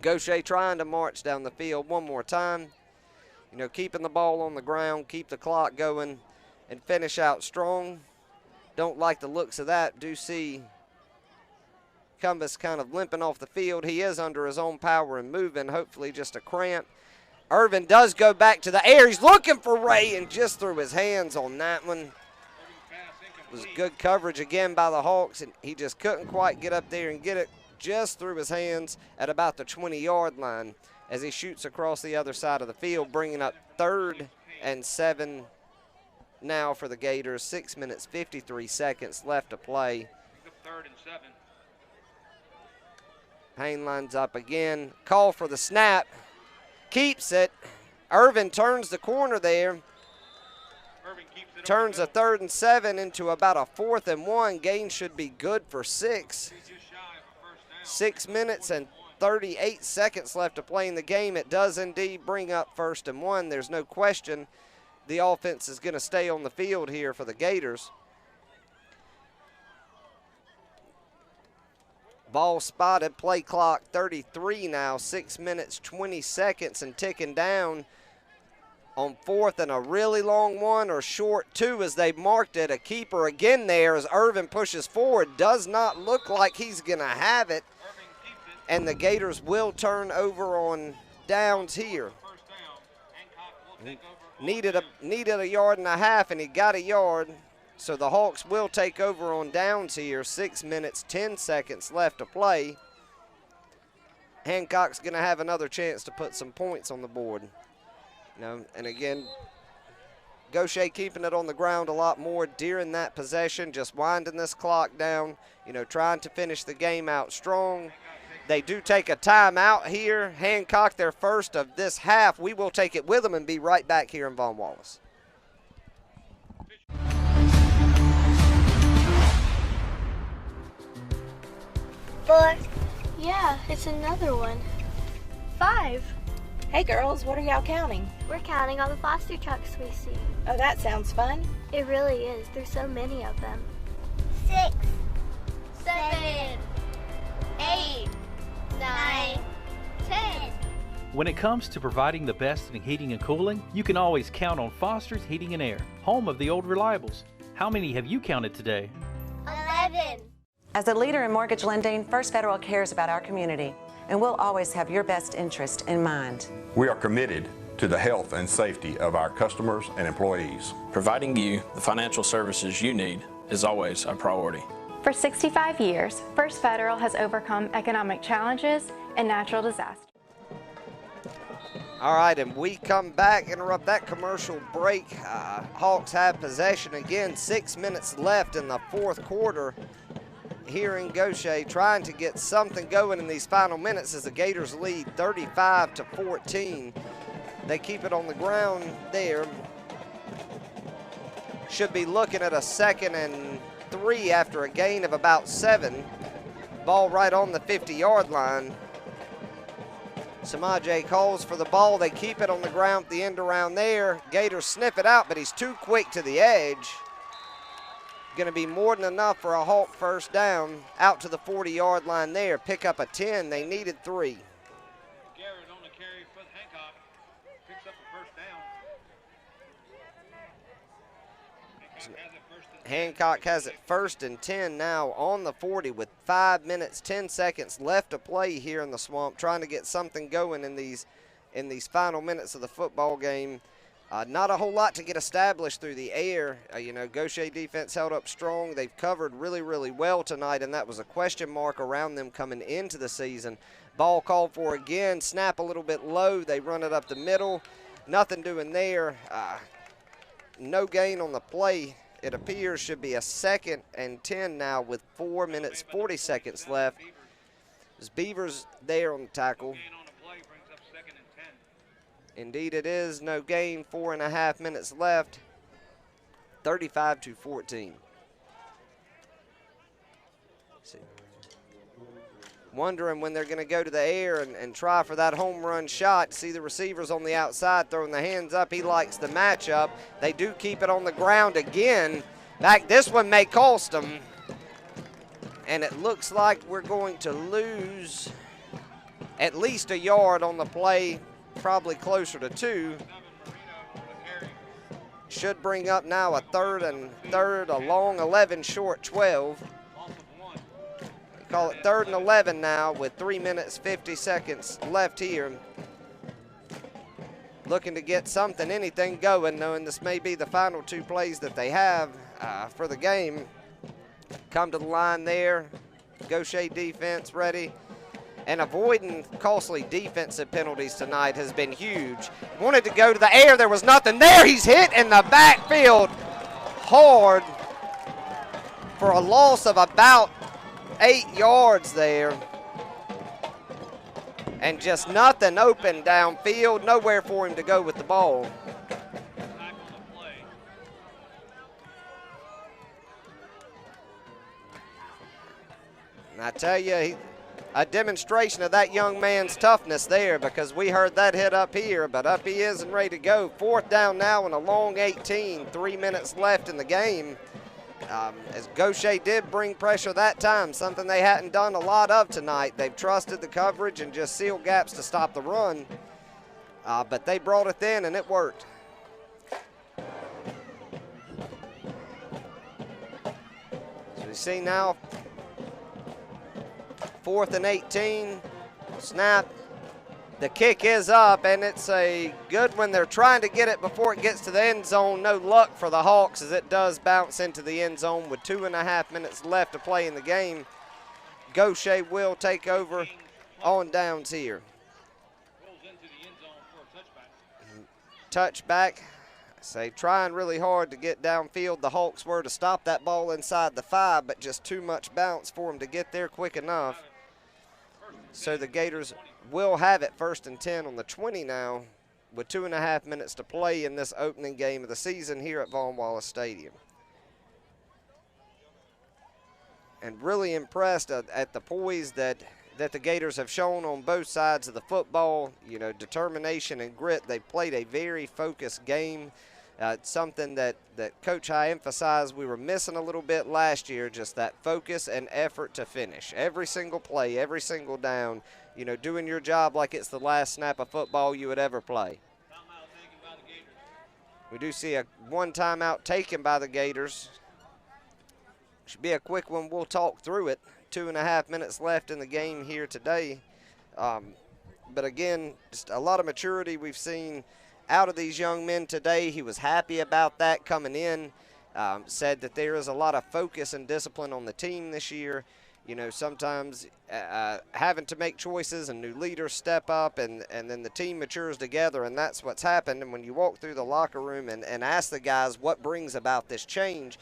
Gautier trying to march down the field one more time. You know, keeping the ball on the ground, keep the clock going, and finish out strong. Don't like the looks of that. Do see Cumbus kind of limping off the field. He is under his own power and moving, hopefully just a cramp. Irvin does go back to the air. He's looking for Ray and just threw his hands on that one. It was good coverage again by the Hawks, and he just couldn't quite get up there and get it. Just through his hands at about the 20-yard line as he shoots across the other side of the field, bringing up 3rd and 7 now for the Gators. 6 minutes, 53 seconds left to play. 3rd and 7. Payne lines up again. Call for the snap. Keeps it. Irvin turns the corner there. Turns a 3rd and 7 into about a 4th and 1. Gain should be good for 6. 6 minutes and 38 seconds left to play in the game. It does indeed bring up 1st and 1. There's no question the offense is going to stay on the field here for the Gators. Ball spotted, play clock 33 now, 6 minutes, 20 seconds and ticking down on 4th and a really long one, or short 2 as they marked it. A keeper again there as Irvin pushes forward. Does not look like he's gonna have it. And the Gators will turn over on downs here. Needed a yard and a half, and he got a yard. So the Hawks will take over on downs here. 6 minutes, 10 seconds left to play. Hancock's going to have another chance to put some points on the board. You know, and again, Gautier keeping it on the ground a lot more during that possession, just winding this clock down, you know, trying to finish the game out strong. They do take a timeout here. Hancock, their first of this half. We will take it with them and be right back here in Von Wallace. 4. Yeah, it's another one. 5. Hey girls, what are y'all counting? We're counting all the foster trucks we see. Oh, that sounds fun. It really is. There's so many of them. 6, 7, 8, 9, 10. When it comes to providing the best in heating and cooling, you can always count on Foster's Heating and Air, home of the old reliables. How many have you counted today? 11. As a leader in mortgage lending, First Federal cares about our community, and we'll always have your best interest in mind. We are committed to the health and safety of our customers and employees. Providing you the financial services you need is always a priority. For 65 years, First Federal has overcome economic challenges and natural disasters. All right, and we come back, interrupt that commercial break. Hawks have possession again, 6 minutes left in the 4th quarter. Here in Gautier, trying to get something going in these final minutes as the Gators lead 35-14. They keep it on the ground there. Should be looking at a 2nd and 3 after a gain of about 7. Ball right on the 50-yard line. Samaje calls for the ball. They keep it on the ground at the end around there. Gators sniff it out, but he's too quick to the edge. Going to be more than enough for a Hawk first down out to the 40-yard line there. Pick up a 10. They needed 3. Garrett on the carry for Hancock. Picks up a first down. Hancock has it 1st and 10 now on the 40 with 5 minutes, 10 seconds left to play here in the Swamp, trying to get something going in these final minutes of the football game. Not a whole lot to get established through the air. You know, Gautier defense held up strong. They've covered really, really well tonight, and that was a question mark around them coming into the season. Ball called for again. Snap a little bit low. They run it up the middle. Nothing doing there. No gain on the play. It appears should be a 2nd and 10 now with 4 minutes, 40 seconds left. There's Beavers there on the tackle. Indeed it is. No gain. 4.5 minutes left. 35-14. See. Wondering when they're going to go to the air and try for that home run shot. See the receivers on the outside throwing the hands up. He likes the matchup. They do keep it on the ground again. Back, this one may cost them. And it looks like we're going to lose at least a yard on the play. Probably closer to 2. Should bring up now a 3rd and 3rd, a long 11, short 12. Call it 3rd and 11 now with 3 minutes, 50 seconds left here. Looking to get something, anything going, knowing this may be the final 2 plays that they have for the game. Come to the line there. Gautier defense ready. And avoiding costly defensive penalties tonight has been huge. Wanted to go to the air. There was nothing there. He's hit in the backfield hard for a loss of about 8 yards there. And just nothing open downfield. Nowhere for him to go with the ball. And I tell you, a demonstration of that young man's toughness there, because we heard that hit up here, but up he is and ready to go. 4th down now and a long 18, 3 minutes left in the game. As Gautier did bring pressure that time, something they hadn't done a lot of tonight. They've trusted the coverage and just sealed gaps to stop the run, but they brought it in and it worked. So you see now, 4th and 18, snap. The kick is up, and it's a good one. They're trying to get it before it gets to the end zone. No luck for the Hawks as it does bounce into the end zone with 2.5 minutes left to play in the game. Gautier will take over on downs here. Touchback. Say trying really hard to get downfield. The Hawks were to stop that ball inside the 5, but just too much bounce for them to get there quick enough. So the Gators will have it 1st and 10 on the 20 now with 2.5 minutes to play in this opening game of the season here at Vaughn Wallace Stadium. And really impressed at the poise that the Gators have shown on both sides of the football. You know, determination and grit. They played a very focused game. It's something that Coach High emphasized we were missing a little bit last year, just that focus and effort to finish. Every single play, every single down, you know, doing your job like it's the last snap of football you would ever play. We do see one timeout taken by the Gators. Should be a quick one. We'll talk through it. 2.5 minutes left in the game here today. But again, just a lot of maturity we've seen out of these young men today. He was happy about that coming in. Said that there is a lot of focus and discipline on the team this year. You know, sometimes having to make choices and new leaders step up, and then the team matures together, and that's what's happened. And when you walk through the locker room and ask the guys what brings about this change,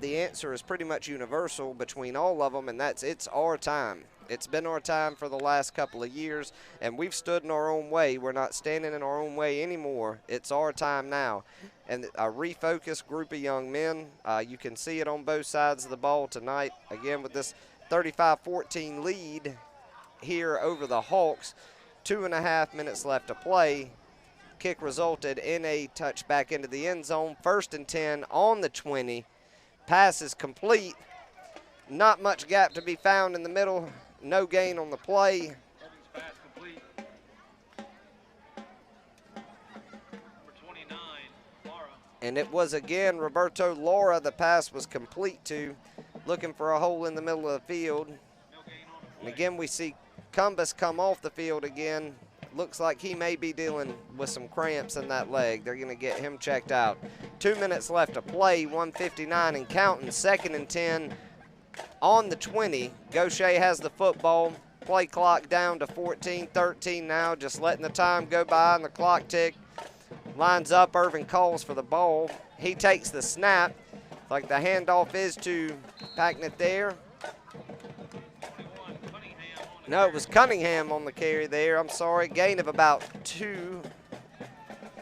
the answer is pretty much universal between all of them, and that's it's our time. It's been our time for the last couple of years, and we've stood in our own way. We're not standing in our own way anymore. It's our time now. And a refocused group of young men. You can see it on both sides of the ball tonight. Again, with this 35-14 lead here over the Hawks. 2.5 minutes left to play. Kick resulted in a touchback into the end zone. 1st and 10 on the 20. Pass is complete. Not much gap to be found in the middle. No gain on the play. And it was again Roberto Laura the pass was complete to, looking for a hole in the middle of the field. And again we see Cumbus come off the field again Looks like he may be dealing with some cramps in that leg. They're going to get him checked out. 2 minutes left to play, 1:59 and counting, 2nd and 10 on the 20. Gautier has the football. Play clock down to 14-13 now, just letting the time go by and the clock tick. Lines up, Irvin calls for the ball. He takes the snap. Like the handoff is to Packnett there. No, it was Cunningham on the carry there. I'm sorry. Gain of about 2.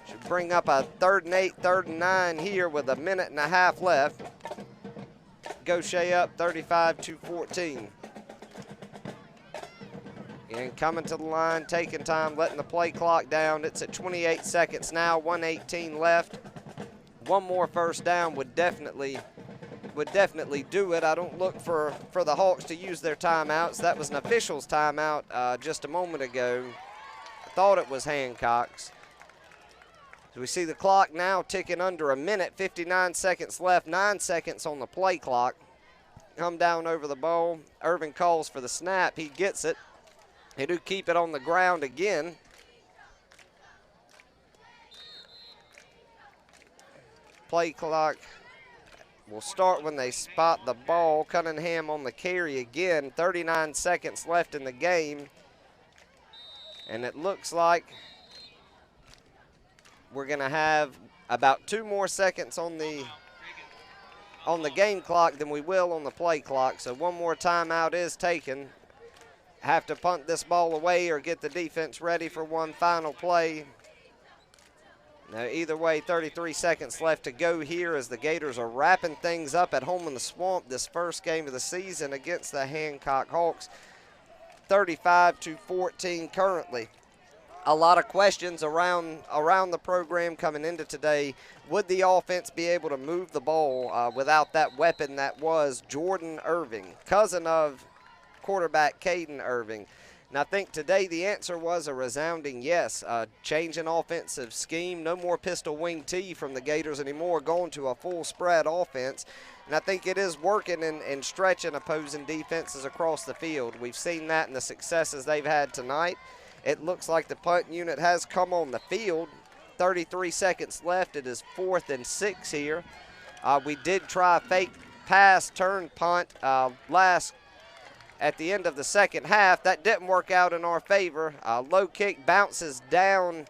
Should bring up a 3rd and 8, 3rd and 9 here with a minute and a half left. Gautier up 35-14. And coming to the line, taking time, letting the play clock down. It's at 28 seconds now, 1:18 left. One more first down would definitely do it. I don't look for the Hawks to use their timeouts. That was an official's timeout just a moment ago. I thought it was Hancock's. So we see the clock now ticking under a minute, 59 seconds left, 9 seconds on the play clock. Come down over the ball. Irvin calls for the snap. He gets it. They do keep it on the ground again. Play clock will start when they spot the ball. Cunningham on the carry again. 39 seconds left in the game. And it looks like we're going to have about 2 more seconds on the game clock than we will on the play clock. So one more timeout is taken. Have to punt this ball away or get the defense ready for one final play. Now, either way, 33 seconds left to go here as the Gators are wrapping things up at home in the Swamp this first game of the season against the Hancock Hawks. 35-14 currently. A lot of questions around the program coming into today. Would the offense be able to move the ball without that weapon that was Jordan Irving, cousin of quarterback Caden Irving? And I think today the answer was a resounding yes. Change in offensive scheme, no more pistol wing T from the Gators anymore, going to a full spread offense. And I think it is working and stretching opposing defenses across the field. We've seen that in the successes they've had tonight. It looks like the punt unit has come on the field. 33 seconds left. It is 4th and 6 here. We did try a fake pass, turn punt at the end of the second half. That didn't work out in our favor. Low kick bounces down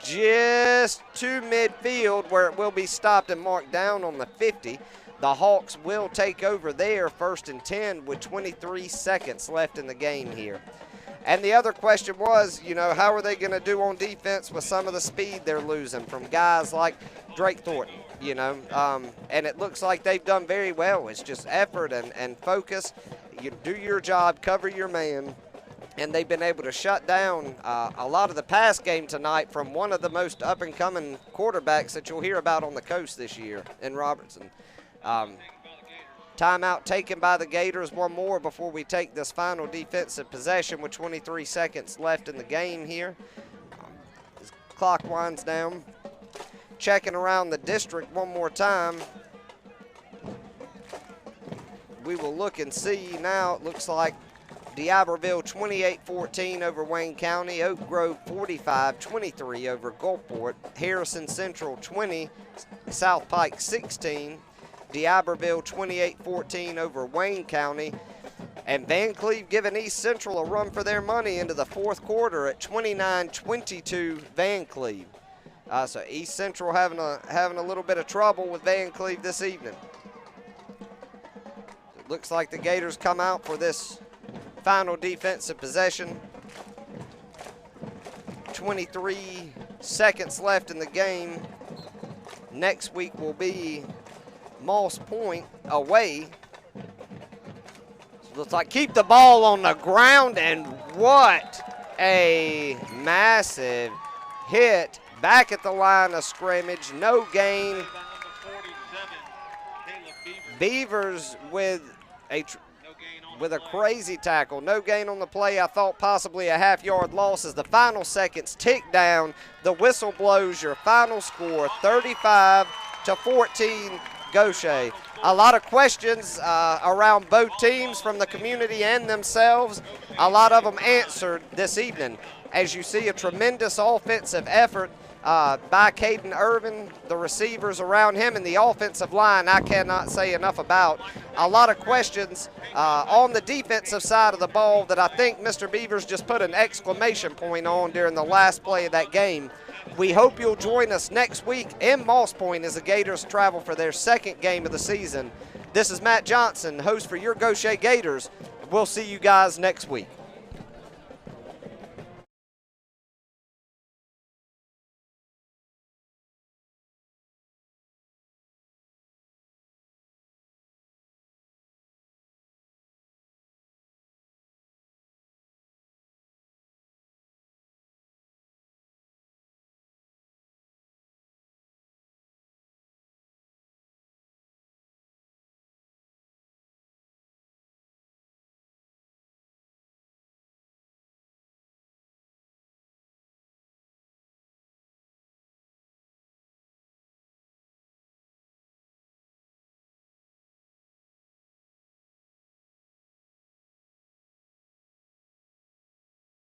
just to midfield where it will be stopped and marked down on the 50. The Hawks will take over there, 1st and 10 with 23 seconds left in the game here. And the other question was, you know, how are they going to do on defense with some of the speed they're losing from guys like Drake Thornton, you know. And it looks like they've done very well. It's just effort and focus. You do your job, cover your man, and they've been able to shut down a lot of the pass game tonight from one of the most up-and-coming quarterbacks that you'll hear about on the coast this year in Robertson. Timeout taken by the Gators. One more before we take this final defensive possession with 23 seconds left in the game here. As clock winds down. Checking around the district one more time. We will look and see now. It looks like D'Iberville 28-14 over Wayne County. Oak Grove 45-23 over Gulfport. Harrison Central 20, South Pike 16. D'Iberville 28-14 over Wayne County. And Van Cleve giving East Central a run for their money into the fourth quarter at 29-22 Van Cleve. So East Central having a little bit of trouble with Van Cleve this evening. It looks like the Gators come out for this final defensive possession. 23 seconds left in the game. Next week will be Moss Point away. So looks like keep the ball on the ground, and what a massive hit back at the line of scrimmage. No gain. Beavers with a crazy tackle. No gain on the play. I thought possibly a half-yard loss as the final seconds tick down. The whistle blows. Your final score, 35-14. Gautier. A lot of questions around both teams from the community and themselves. A lot of them answered this evening. As you see, a tremendous offensive effort by Caden Irvin, the receivers around him, and the offensive line I cannot say enough about. A lot of questions on the defensive side of the ball that I think Mr. Beavers just put an exclamation point on during the last play of that game. We hope you'll join us next week in Moss Point as the Gators travel for their second game of the season. This is Matt Johnson, host for your Gautier Gators. We'll see you guys next week.